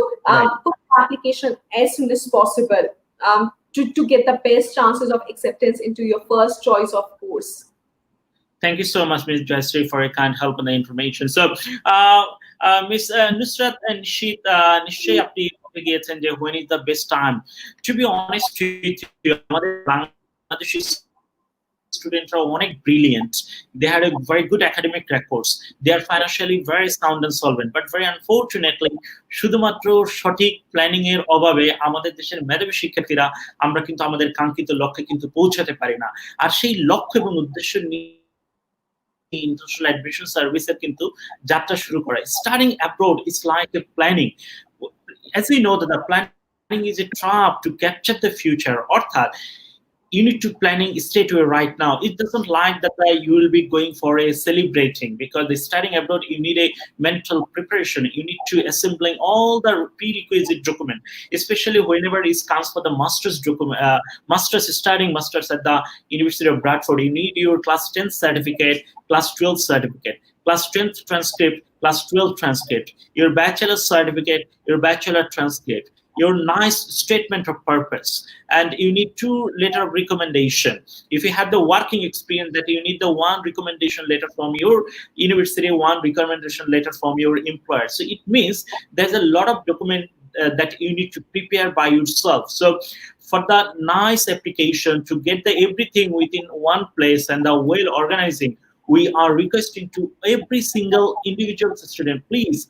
S2: put the application as soon as possible to get the best chances of acceptance into your first choice of course.
S1: Thank you so much, Ms. Jayasri, for your kind help and the information. So, Ms. Nusrat and Nishit, নিশ্চয়ই আপনি বলে গিয়েছেন যে when is the best time. To be honest with you, আমাদের Bangladeshi students are অনেক brilliant. They had a very good academic records. They are financially very sound and solvent. But very unfortunately, শুধুমাত্র সঠিক planning এর অভাবে আমাদের দেশের মেধাবী শিক্ষার্থীরা আমরা কিন্তু আমাদের কাঙ্ক্ষিত লক্ষ্যে কিন্তু পৌঁছাতে পারি না। আর সেই লক্ষ্য এবং উদ্দেশ্য নিয়ে International Admission Service কিন্তু যাত্রা শুরু করে. Studying abroad is like a planning. As we know that the planning is a trap to capture the future. অর্থাৎ you need to planning straight away right now. It doesn't like that you will be going for a celebrating, because the studying abroad you need a mental preparation. You need to assembling all the prerequisite document, especially whenever it comes for the master's document, studying masters at the University of Bradford. You need your class 10 certificate, class 12 certificate, class 10th transcript, class 12 transcript, your bachelor's certificate, your bachelor transcript, your nice statement of purpose, and you need 2 letter of recommendation. If you have the working experience, that you need the 1 recommendation letter from your university, 1 recommendation letter from your employer. So it means there's a lot of document that you need to prepare by yourself. So for that nice application to get the everything within one place and the well organizing, we are requesting to every single individual student, please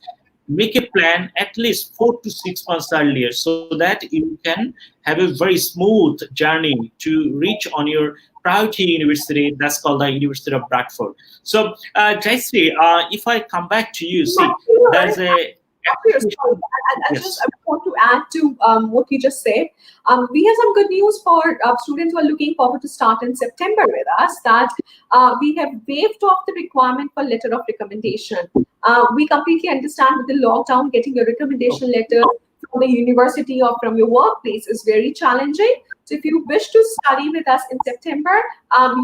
S1: make a plan at least 4 to 6 months earlier, so that you can have a very smooth journey to reach on your priority university, that's called the University of Bradford. So, Jayasri, if I come back to you, see, there's a
S2: I want to add to what you just said. We have some good news for students who are looking forward to start in September with us, that we have waived off the requirement for letter of recommendation. We completely understand with the lockdown, getting a recommendation letter from the university or from your workplace is very challenging. So if you wish to study with us in September,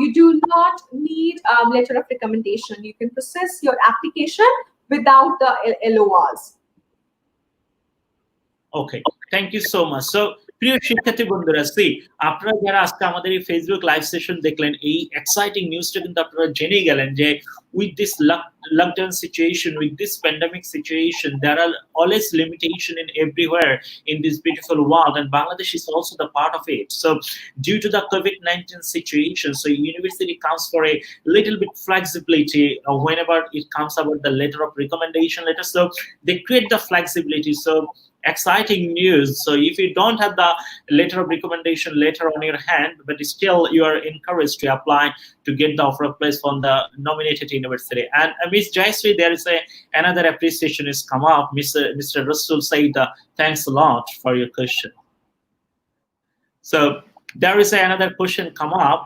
S2: you do not need a letter of recommendation. You can process your application without the LORs.
S1: Okay, thank you so much. So, প্রিয় শিক্ষার্থী বন্ধুরা, আপনারা যারা আজকে আমাদের এই Facebook live session দেখলেন, এই এক্সাইটিং নিউজটা কিন্তু আপনারা জেনেই গেলেন যে with this lockdown situation, with this pandemic situation, there are always limitation in everywhere in this beautiful world, and Bangladesh is also the part of it. So due to the COVID-19 situation, so university comes for a little bit flexibility whenever it comes about the letter of recommendation letter. So they create the flexibility. So exciting news. So if you don't have the letter of recommendation letter on your hand, but still you are encouraged to apply to get the offer of place from the nominated university. And Ms. Jayasri, there is another appreciation has come up. Mr. Rasul said, thanks a lot for your question. So there is another question come up.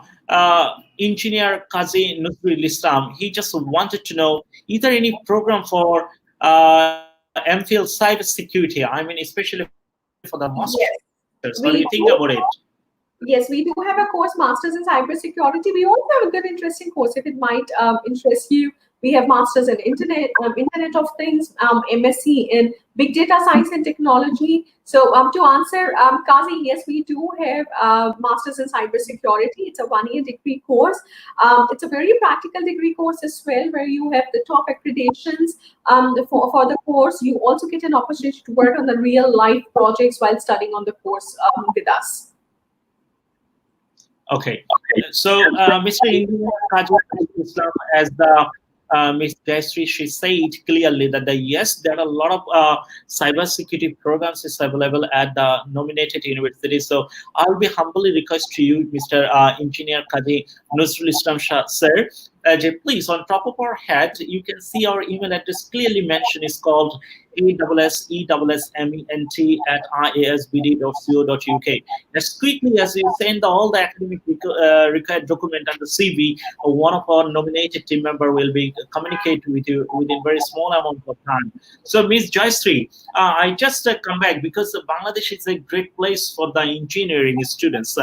S1: Engineer Qazi Nuzrul Islam, he just wanted to know, is there any program for MPhil cybersecurity? I mean, especially for the masters.
S2: Yes,
S1: What do
S2: we
S1: you think
S2: do.
S1: about it?
S2: Yes, we do have a course, Masters in Cybersecurity. We also have a good, interesting course if it might interest you. We have Masters in Internet of Things, MSc in Big Data Science and Technology. So to answer, Kazi, yes, we do have Masters in Cybersecurity. It's a one-year degree course. It's a very practical degree course as well, where you have the top accreditations for the course. You also get an opportunity to work on the real life projects while studying on the course with us.
S1: Okay. So, Mr. Engineer Kajal Islam, as the Ms. Jayashree, she said clearly that yes, there are a lot of cybersecurity programs is available at the nominated universities. So, I'll be humbly request to you, Mr. Engineer Kaji Nusrul Islam Shah, sir. Please, on top of our head, you can see our email address clearly mentioned is called ASSESSMENT@iasbd.co.uk. As quickly as you send all the academic required document and the CV, one of our nominated team member will be communicating with you within very small amount of time. So, Ms. Jayashree, I just come back because Bangladesh is a great place for the engineering students.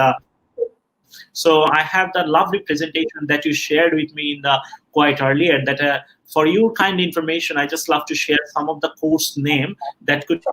S1: So I have that lovely presentation that you shared with me in the quite earlier. That for your kind information, I just love to share some of the course name that could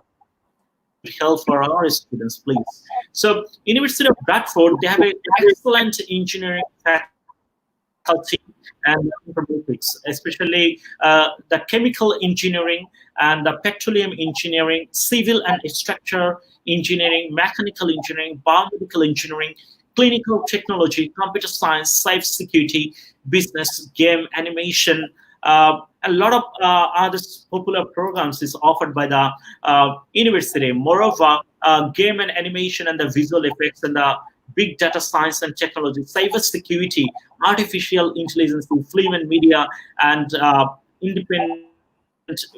S1: help for our students, please. So University of Bradford, they have an excellent engineering faculty and informatics, especially the chemical engineering and the petroleum engineering, civil and structure engineering, mechanical engineering, biomedical engineering, clinical technology, computer science, cybersecurity, business, game, animation. A lot of other popular programs is offered by the university. Moreover, game and animation and the visual effects and the big data science and technology, cybersecurity, artificial intelligence, film and media, and independent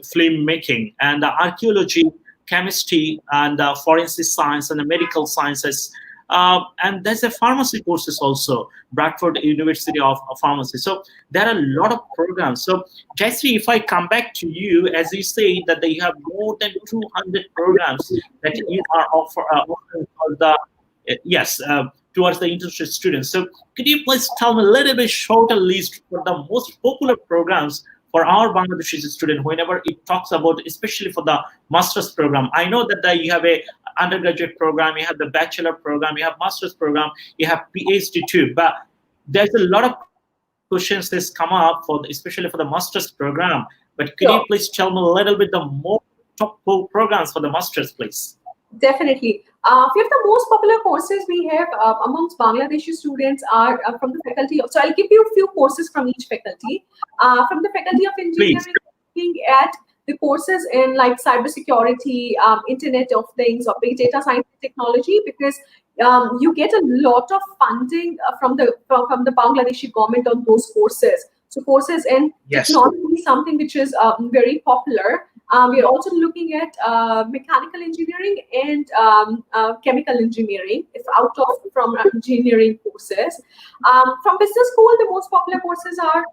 S1: filmmaking, and archaeology, chemistry, and forensic science and the medical sciences. And there's a pharmacy courses also, Bradford University of Pharmacy. So there are a lot of programs. So Jayashree, if I come back to you, as you say that you have more than 200 programs that you are offering for the towards the interested students. So could you please tell me a little bit shorter list for the most popular programs for our Bangladeshi student whenever it talks about, especially for the master's program? I know that you have a undergraduate program, you have the bachelor program, you have master's program, you have PhD too, but there's a lot of questions that's come up especially for the master's program. But could you please tell me a little bit the more top programs for the master's, please?
S2: Definitely. Few of the most popular courses we have amongst Bangladeshi students are from the faculty. So I'll give you a few courses from each faculty. From the faculty of engineering, looking at the courses in like cybersecurity, Internet of Things, or big data science and technology, because you get a lot of funding from the Bangladeshi government on those courses. So courses in technology is something which is very popular. We are also looking at mechanical engineering and chemical engineering. It's out of from engineering courses. From business school, the most popular courses are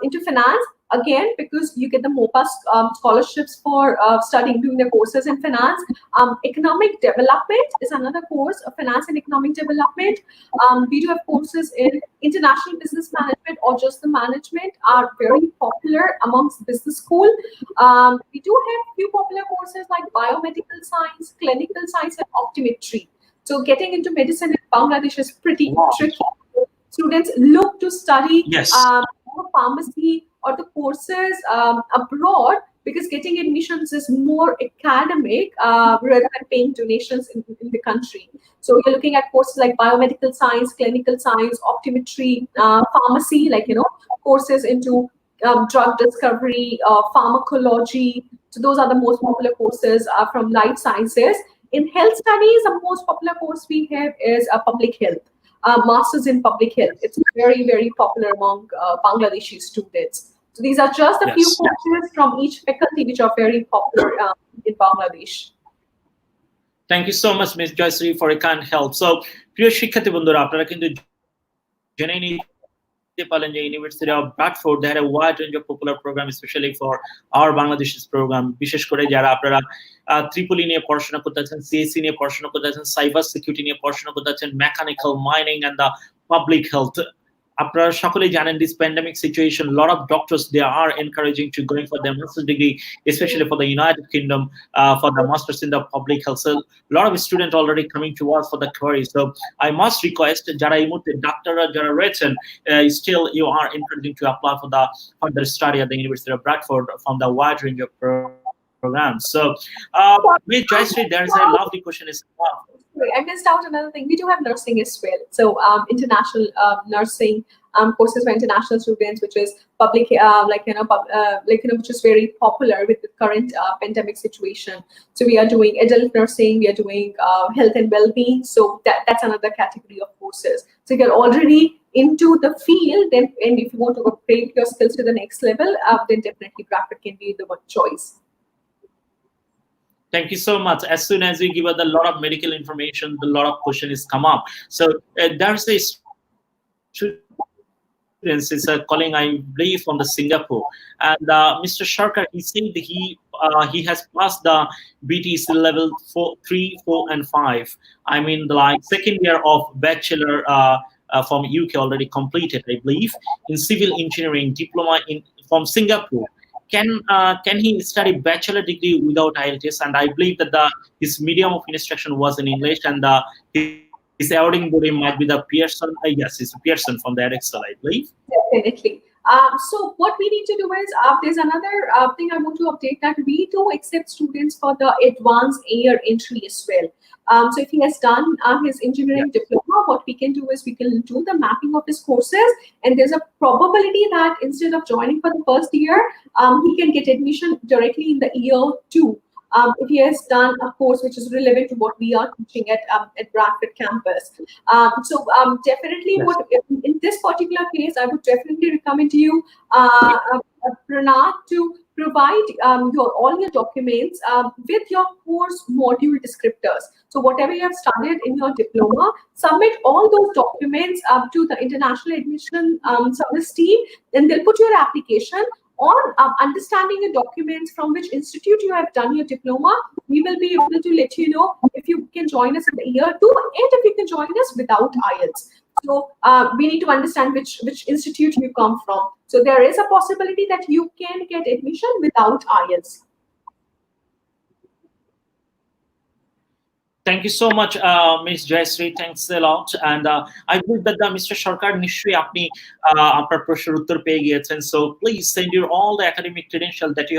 S2: into finance. Again, because you get the MOPA scholarships for doing the courses in finance. Economic development is another course of finance and economic development. We do have courses in international business management or just the management are very popular amongst business school. We do have few popular courses like biomedical science, clinical science, and optometry. So getting into medicine in Bangladesh is pretty tricky. Students look to study pharmacy or the courses abroad because getting admissions is more academic rather than paying donations in the country. So you're looking at courses like biomedical science, clinical science, optometry, pharmacy, courses into drug discovery, pharmacology. So those are the most popular courses from life sciences. In health studies, the most popular course we have is public health. Masters in public health. It's very, very popular among Bangladeshi students. So these are just a few courses from each faculty which are very popular in Bangladesh.
S1: Thank you so much, Ms. Jayashree, for your kind help. So, প্রিয় শিক্ষার্থী বন্ধুরা, আপনারা কিন্তু জেনে নিয়েছেন পারলেন যে university of Bradford they had a wide range of popular program especially for our Bangladesh's program বিশেষ করে যারা আপনারা ট্রিপলি নিয়ে পড়াশোনা করতে আছেন সিএসসি নিয়ে পড়াশোনা করতে আছেন সাইবার সিকিউরিটি নিয়ে পড়াশোনা করতে আছেন mechanical mining and the public health আপনারা সকলেই জানেন this pandemic situation lot of doctors they are encouraging to going for their master's degree especially for the United Kingdom for the masters in the public health so a lot of students already coming to us for the query so I must request যারা এই মুহূর্তে ডাক্তাররা যারা রয়েছেন still you are encouraging to apply for the further study at the University of Bradford from the wide range of programs so Ms. Jayashree there is a lovely question is
S2: I missed out another thing. We do have nursing as well. So international nursing courses for international students, which is public, which is very popular with the current pandemic situation. So we are doing adult nursing, we are doing health and well-being. So that's another category of courses. So if you're already into the field, then and if you want to upgrade your skills to the next level, then definitely Bradford can be the one choice.
S1: Thank you so much. As soon as we give us a lot of medical information, a lot of questions come up. So there's a student is calling, I believe, from the Singapore, and Mr. Sharkar, he said that he has passed the BTC level 3, 4, and 5. I mean, like second year of bachelor from UK already completed, I believe, in civil engineering diploma from Singapore. Can he study bachelor degree without IELTS? And I believe that his medium of instruction was in English, and his awarding body might be the Pearson. Yes, it's Pearson from the Excel, I believe.
S2: Definitely. So what we need to do is there's another thing I want to update that we do accept students for the advanced year entry as well. So if he has done his engineering diploma, what we can do is we can do the mapping of his courses, and there's a probability that instead of joining for the first year, he can get admission directly in the year 2. If he has done a course which is relevant to what we are teaching at Bradford campus. Definitely in this particular case, I would definitely recommend you, Pranat, to provide all your documents with your course module descriptors. So whatever you have studied in your diploma, submit all those documents to the International Admission Service team, and they'll put your application on understanding the documents from which institute you have done your diploma. We will be able to let you know if you can join us in the year 2 and if you can join us without IELTS. So we need to understand which institute you come from. So there is a possibility that you can get admission without IELTS.
S1: Thank you so much, Ms. Jayashree. Thanks a lot. And I believe that Mr. Sharkar নিশ্চয়ই আপনি আপনার প্রশ্নের উত্তর পেয়ে গিয়েছেন. So please send your all the academic credentials that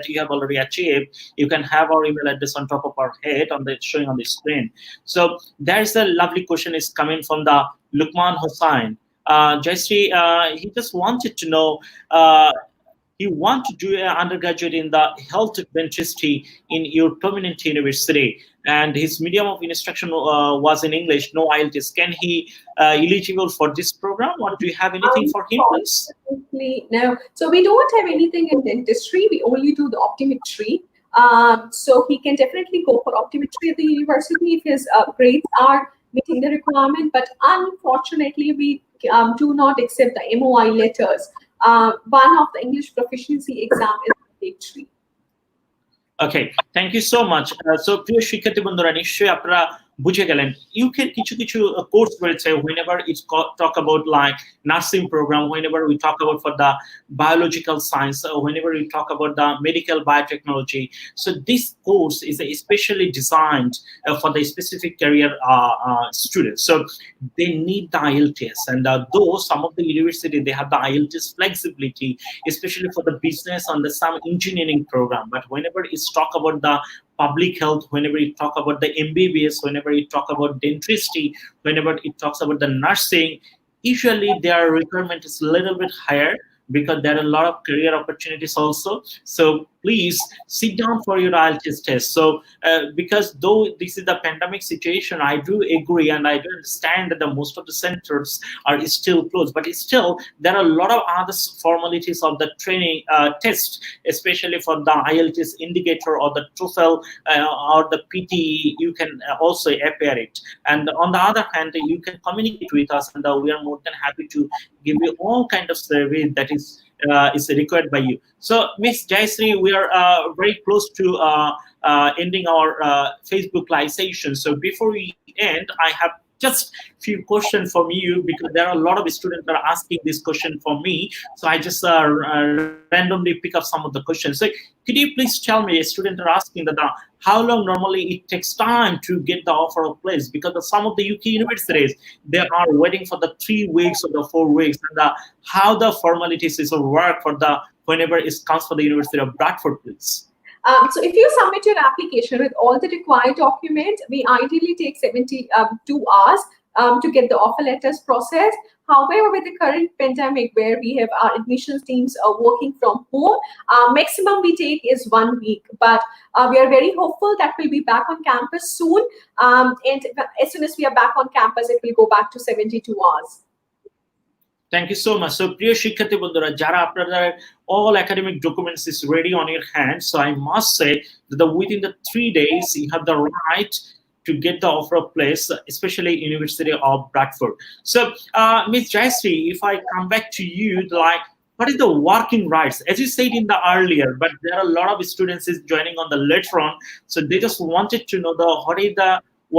S1: you have already achieved. You can have our email address on top of our head showing on the screen. So there's a lovely question is coming from the Lukman Hussain. Jayashree, he just wanted to know. He want to do an undergraduate in the health dentistry in your permanent university, and his medium of instruction was in English, no IELTS. Can he eligible for this program, or do you have anything for him, please?
S2: No. So we don't have anything in dentistry. We only do the optometry. So he can definitely go for optometry at the university if his grades are meeting the requirement. But unfortunately, we do not accept the MOI letters. One of the English proficiency exam is mandatory.
S1: Okay, thank you so much. So প্রিয় শিক্ষার্থী বন্ধুরা নিশ্চয়ই আপনারা বুঝে গেলেন UK কিছু course রয়েছে whenever it's talk about like nursing program, whenever we talk about for the biological science, whenever we talk about the medical biotechnology. So this course is especially designed for the specific career students. So they need the IELTS, and though some of the university they have the IELTS flexibility, especially for the business and some engineering program. But whenever it's talk about the public health, whenever you talk about the MBBS, whenever you talk about dentistry, whenever it talks about the nursing, usually their requirement is a little bit higher because there are a lot of career opportunities also. So please sit down for your IELTS test. So because though this is the pandemic situation, I do agree and I do understand that the most of the centers are still closed, but still there are a lot of other formalities of the training test, especially for the IELTS indicator or the TOEFL or the PTE. You can also appear it, and on the other hand, you can communicate with us, and we are more than happy to give you all kind of service that is required by you. So, Miss Jayashree, we are very close to ending our Facebook live session. So before we end, I have just few questions from you, because there are a lot of students that are asking this question for me. So I just randomly pick up some of the questions. So could you please tell me, a student are asking that how long normally it takes time to get the offer of place? Because some of the UK universities, they are waiting for the 3 weeks or the 4 weeks, and how the formalities is of work for the whenever it comes for the University of Bradford, please.
S2: So if you submit your application with all the required documents, we ideally take 72 hours to get the offer letters processed. However, with the current pandemic, where we have our admissions teams working from home, maximum we take is 1 week. But we are very hopeful that we'll be back on campus soon. And as soon as we are back on campus, it will go back to 72 hours.
S1: Thank you so much. So, প্রিয় শিক্ষার্থী বন্ধুরা, যারা আপনাদের all academic documents is ready on your hand, so I must say that within the 3 days you have the right to get the offer of place, especially University of Bradford. So, Ms. Jayashree, if I come back to you, like, what is the working rights? As you said in the earlier, but there are a lot of students is joining on the later on, so they just wanted to know what is the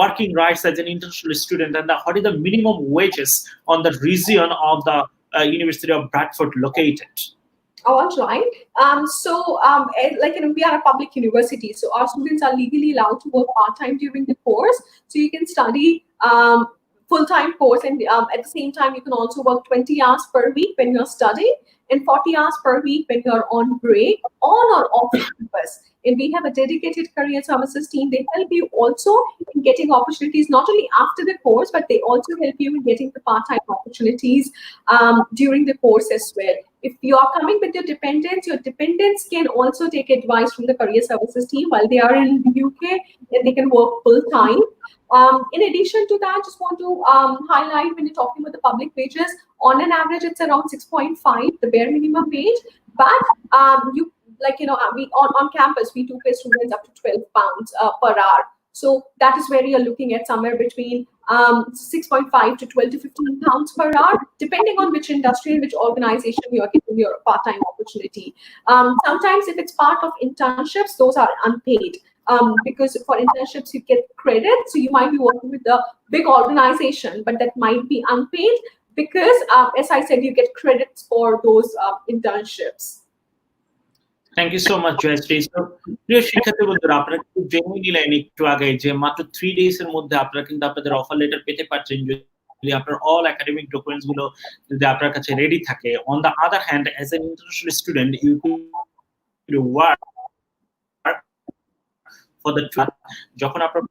S1: working rights as an international student, and what is the minimum wages on the region of the University of Bradford located?
S2: All right. Like, we are a public university, so our students are legally allowed to work part-time during the course. So you can study full-time course, and at the same time, you can also work 20 hours per week when you're studying, and 40 hours per week when you're on break, on or off campus. And we have a dedicated career services team. They help you also in getting opportunities, not only after the course, but they also help you in getting the part-time opportunities during the course as well. If you are coming with your dependents can also take advice from the career services team while they are in the UK, and they can work full-time. In addition to that, just want to highlight, when you're talking about the public wages, on an average, it's around 6.5, the bare minimum wage. But we on campus, we do pay students up to £12 per hour. So that is where you're looking at somewhere between 6.5 to 12 to 15 pounds per hour, depending on which industry and which organization you are getting your part-time opportunity. Sometimes if it's part of internships, those are unpaid. Because for internships you get credit, so you might be working with a big organization, but that might be unpaid because, as I said, you get credits for those internships.
S1: Thank you so much, Jayashree. So, প্রিয় শিক্ষার্থী বন্ধুরা, আপনারা কিন্তু জেনে নিলেন একটু আগে যে মাত্র 3 days এর মধ্যে আপনারা কিন্তু আপনাদের অফার লেটার পেতে পারছেন, যদি আপনার all academic documents গুলো যদি আপনার কাছে রেডি থাকে. On the other hand, as an international student, you could work for the যখন আপনার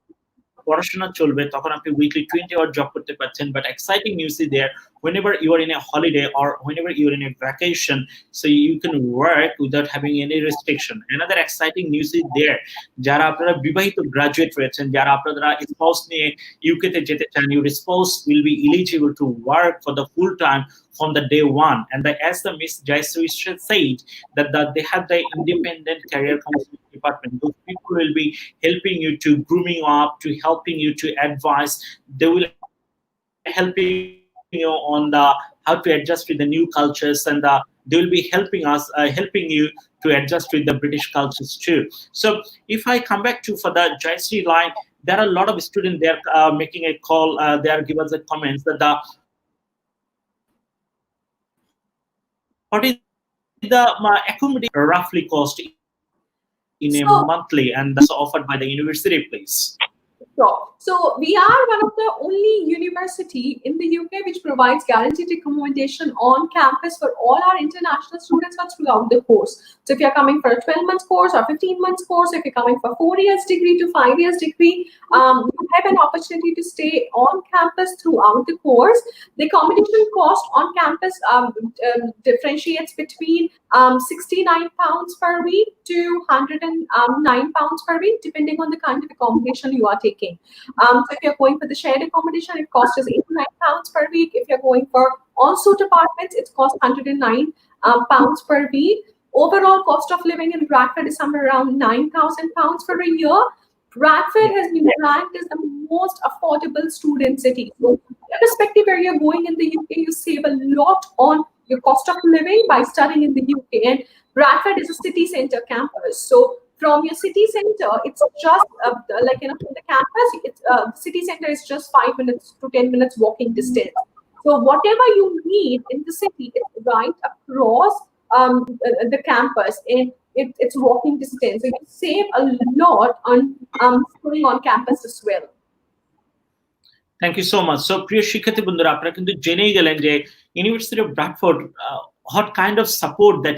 S1: পড়াশোনা চলবে তখন আপনি উইকলি 20 hour জব করতে পারছেন. But exciting news is there, whenever you are in a holiday or whenever you are in a vacation, so you can work without having any restriction. Another exciting news is there, যারা আপনারা বিবাহিত graduate রয়েছেন, যারা আপনারা spouse নিয়ে UK তে যেতে চান, your spouse will be eligible to work for the full time from the day one. And as the Miss Jayashree said, that they have the independent career counseling department. Those people will be helping you to grooming you up, to helping you to advise. They will helping you on the how to adjust with the new cultures, and they will be helping you to adjust with the British cultures too. So if I come back to for the Jayashree line, there are a lot of students there making a call. They are giving us a comments that what is the accommodation roughly cost in a monthly, and that's offered by the university, please?
S2: So we are one of the only university in the UK which provides guaranteed accommodation on campus for all our international students throughout the course. So if you're coming for a 12-month course or 15-month course, if you're coming for 4 years degree to 5 years degree, you have an opportunity to stay on campus throughout the course. The accommodation cost on campus differentiates between £69 per week to £109 per week, depending on the kind of accommodation you are taking. So if you're going for the shared accommodation, it costs us £89 per week. If you're going for en-suite apartments, it costs £109 per week. Overall cost of living in Bradford is somewhere around £9,000 for a year. Bradford has been ranked as the most affordable student city. So irrespective where you're going in the UK, you save a lot on your cost of living by studying in the UK. And Bradford is a city center campus, so from your city center, it's just like from the campus, it's city center is just 5 minutes to 10 minutes walking distance. So whatever you need in the city, it's right across the campus, and it's walking distance. So you save a lot on staying on campus as well.
S1: Thank you so much. So, প্রিয় শিক্ষার্থী বন্ধুরা, আপনারা কিন্তু জেনেই গেলেন যে university of Bradford what kind of support that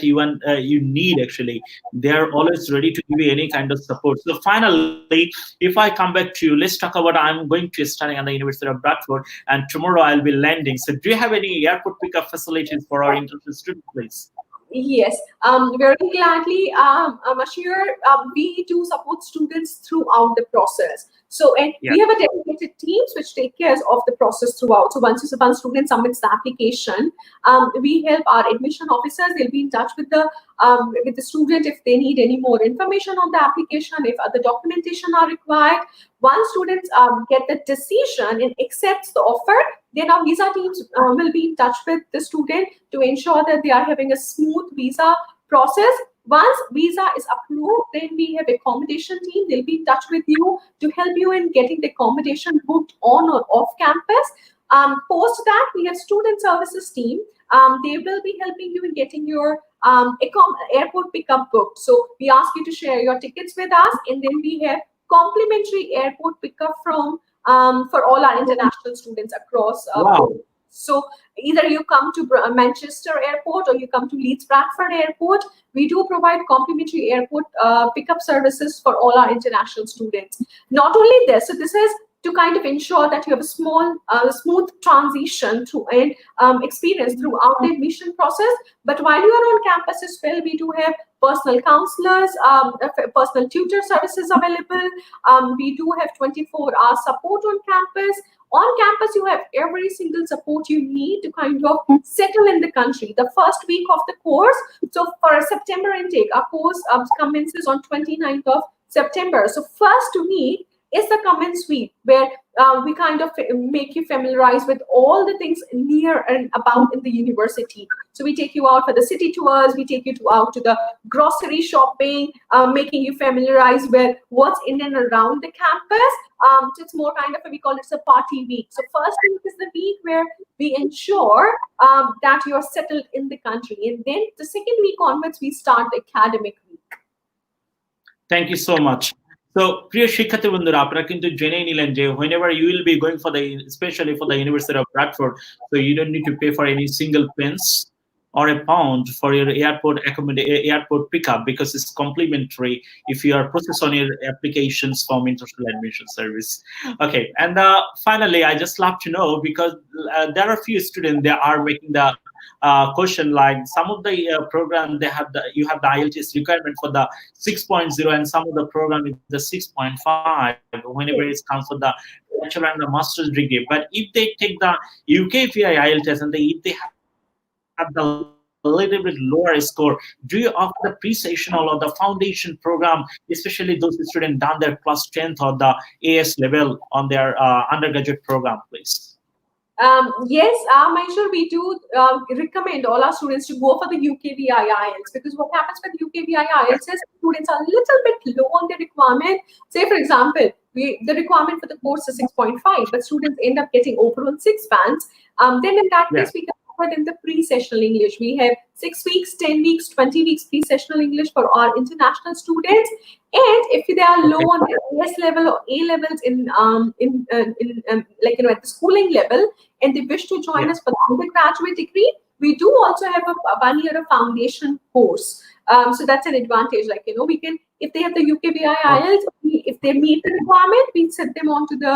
S1: you need. Actually, they are always ready to give you any kind of support. So finally, if I come back to you, let's talk about, I'm going to studying at the University of Bradford, and tomorrow I'll be landing. So do you have any airport pickup facilities for our international students, please?
S2: Yes, very gladly, Ashir, we do support students throughout the process. So, and we have a dedicated teams which take care of the process throughout. So once student submits the application, we help our admission officers. They'll be in touch with the student if they need any more information on the application, if other documentation are required. Once students get the decision and accepts the offer, then our visa teams will be in touch with the student to ensure that they are having a smooth visa process. Once visa is approved, then we have accommodation team. They'll be in touch with you to help you in getting the accommodation booked on or off campus. Post that, we have student services team. They will be helping you in getting your airport pickup booked. So we ask you to share your tickets with us, and then we have complimentary airport pickup for all our international students across.
S1: Wow.
S2: So either you come to Manchester Airport or you come to Leeds Bradford Airport, we do provide complimentary airport pickup services for all our international students. Not only this, so this is to kind of ensure that you have a smooth transition through and experience throughout the admission process. But while you are on campus as well, we do have personal counselors, personal tutor services available. We do have 24-hour support on campus. On campus, you have every single support you need to kind of settle in the country. The first week of the course, so for a September intake, our course commences on 29th of September. So first week is the commence week, where we kind of make you familiarize with all the things near and about in the university. So we take you out for the city tours, we take you out to the grocery shopping, making you familiarize with what's in and around the campus. So it's more kind of, we call it a party week. So first week is the week where we ensure that you're settled in the country. And then the second week onwards, we start the academic week.
S1: Thank you so much. So, প্রিয় শিক্ষার্থী বন্ধুরা, আপনারা কিন্তু জেনেই নিলেন যে whenever you will be going for especially for the University of Bradford, so you don't need to pay for any single pence or a pound for your airport pickup, because it's complimentary if you are processing on your applications from International Admission Service. Okay, and finally, I just love to know, because there are a few students that are making the question, like some of the program you have the IELTS requirement for the 6.0, and some of the program is the 6.5 whenever it comes for the bachelor and the master's degree. But if they take the UKVI IELTS and if they have the little bit lower score, do you offer the pre-sessional or the foundation program, especially those students done their plus 10th or the AS level on their undergraduate program, please?
S2: Yes, Maishur, we do recommend all our students to go for the UKVI IELTS, because what happens with UKVI IELTS is students are a little bit low on the requirement. Say, for example, the requirement for the course is 6.5, but students end up getting overall 6 bands. Then in that case, we can offer them the pre-sessional English. We have 6 weeks, 10 weeks, 20 weeks pre-sessional English for our international students. And if they are low on the AS level or A levels in at the schooling level, and they wish to join us for the undergraduate degree, we do also have a 1 year of foundation course. So that's an advantage. We can, if they have the UKVI IELTS, if they meet the requirement, we set them onto the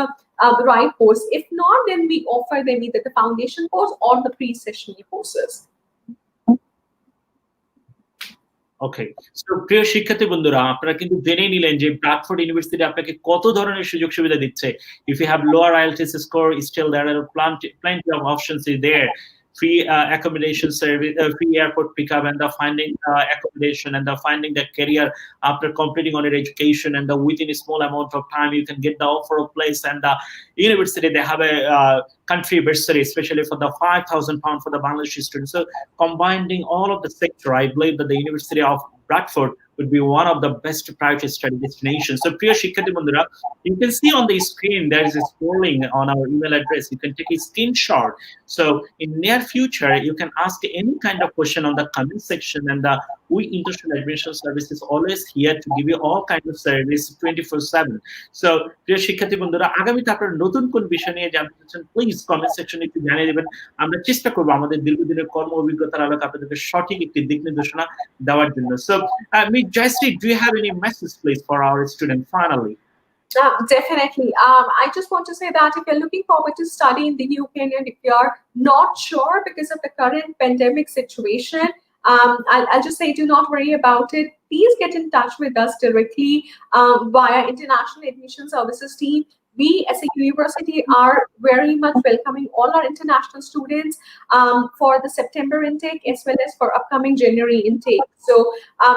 S2: right course. If not, then we offer them either the foundation course or the pre-sessional courses.
S1: Okay, so প্রিয় শিক্ষার্থী বন্ধুরা, আপনারা কিন্তু জেনেই নিলেন যে Bradford university আপনাকে কত ধরনের সুযোগ সুবিধা দিচ্ছে। If you have lower IELTS score, still there are plenty of options is there. free accommodation service, free airport pickup, and the finding accommodation, and the finding the career after completing on your education, and the within a small amount of time you can get the offer of place. And the university, they have a country bursary, especially for the £5,000 for the Bangladeshi students. So combining all of the sector, I believe that the University of Bradford would be one of the best priority study destinations. So প্রিয় শিক্ষার্থী বন্ধুরা, you can see on the screen there is a scrolling on our email address. You can take a screenshot. So in near future, you can ask any kind of question on the comment section, and the we International Admission Service is always here to give you all kinds of service 24/7. So প্রিয় শিক্ষার্থী বন্ধুরা, আগামীতে আপনারা নতুন কোন বিষয় নিয়ে জানতে চাচ্ছেন, প্লিজ কমেন্ট সেকশনে একটু জানিয়ে দেবেন। আমরা চেষ্টা করব আমাদের দীর্ঘদিনের কর্ম অভিজ্ঞতার আলোকে আপনাদেরকে সঠিক একটি দিক নির্দেশনা দেওয়ার জন্য। So Ms. Jayashree, do you have any message, please, for our student finally?
S2: Definitely. I just want to say that if you're looking forward to study in the UK and if you're not sure because of the current pandemic situation, I'll just say do not worry about it. Please get in touch with us directly via International Admission Services team. We as a university are very much welcoming all our international students for the September intake as well as for upcoming January intake. So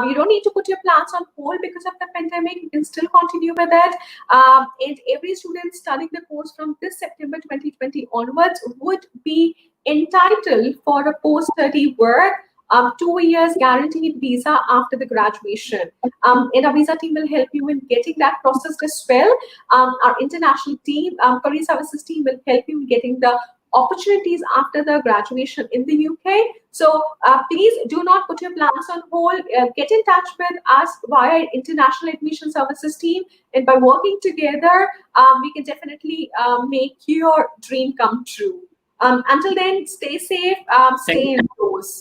S2: you don't need to put your plans on hold because of the pandemic. You can still continue with it. And every student studying the course from this September 2020 onwards would be entitled for a post-study work 2 years guaranteed visa after the graduation. And our visa team will help you in getting that processed as well. Our international team, career services team will help you in getting the opportunities after the graduation in the UK. So please do not put your plans on hold. Get in touch with us via International Admission Services team. And by working together, we can definitely make your dream come true. Until then, stay safe, stay indoors.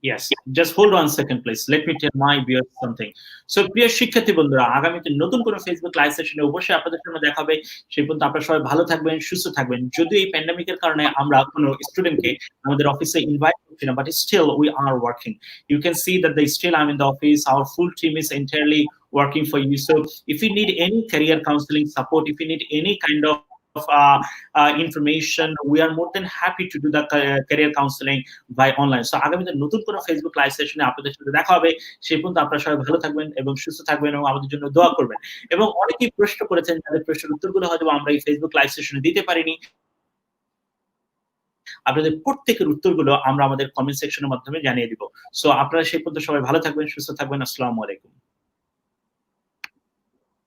S1: Yes, just hold on a second, please. Let me tell my viewers something. So প্রিয় শিক্ষার্থী বন্ধুরা, আগামীতে নতুন কোনো Facebook live সেশনে অবশ্যই আপনাদের সাথে দেখা হবে। সেই পর্যন্ত আপনারা সবাই ভালো থাকবেন, সুস্থ থাকবেন। যদিও এই প্যান্ডেমিকের কারণে আমরা কোনো স্টুডেন্টকে আমাদের অফিসে ইনভাইট করছি না, but still we are working. You can see that still I'm in the office. Our full team is entirely working for you. So if you need any career counseling support, if you need any kind of information, we are more than happy to do the career counseling by online. So আগামীতে নতুন কোনো Facebook live সেশনে আপনাদের সাথে দেখা হবে। সেই পর্যন্ত আপনারা সবাই ভালো থাকবেন এবং সুস্থ থাকবেন এবং আমাদের জন্য দোয়া করবেন। এবং অনেকেই প্রশ্ন করেছেন, যাদের প্রশ্নের উত্তরগুলো হয়তো আমরা এই ফেসবুক লাইভ সেশনে দিতে পারিনি। আপনাদের প্রত্যেকের উত্তরগুলো আমরা আমাদের কমেন্ট সেকশনের মাধ্যমে জানিয়ে দিব। সো আপনারা সেই পর্যন্ত সবাই ভালো থাকবেন, সুস্থ থাকবেন। আসসালামু আলাইকুম।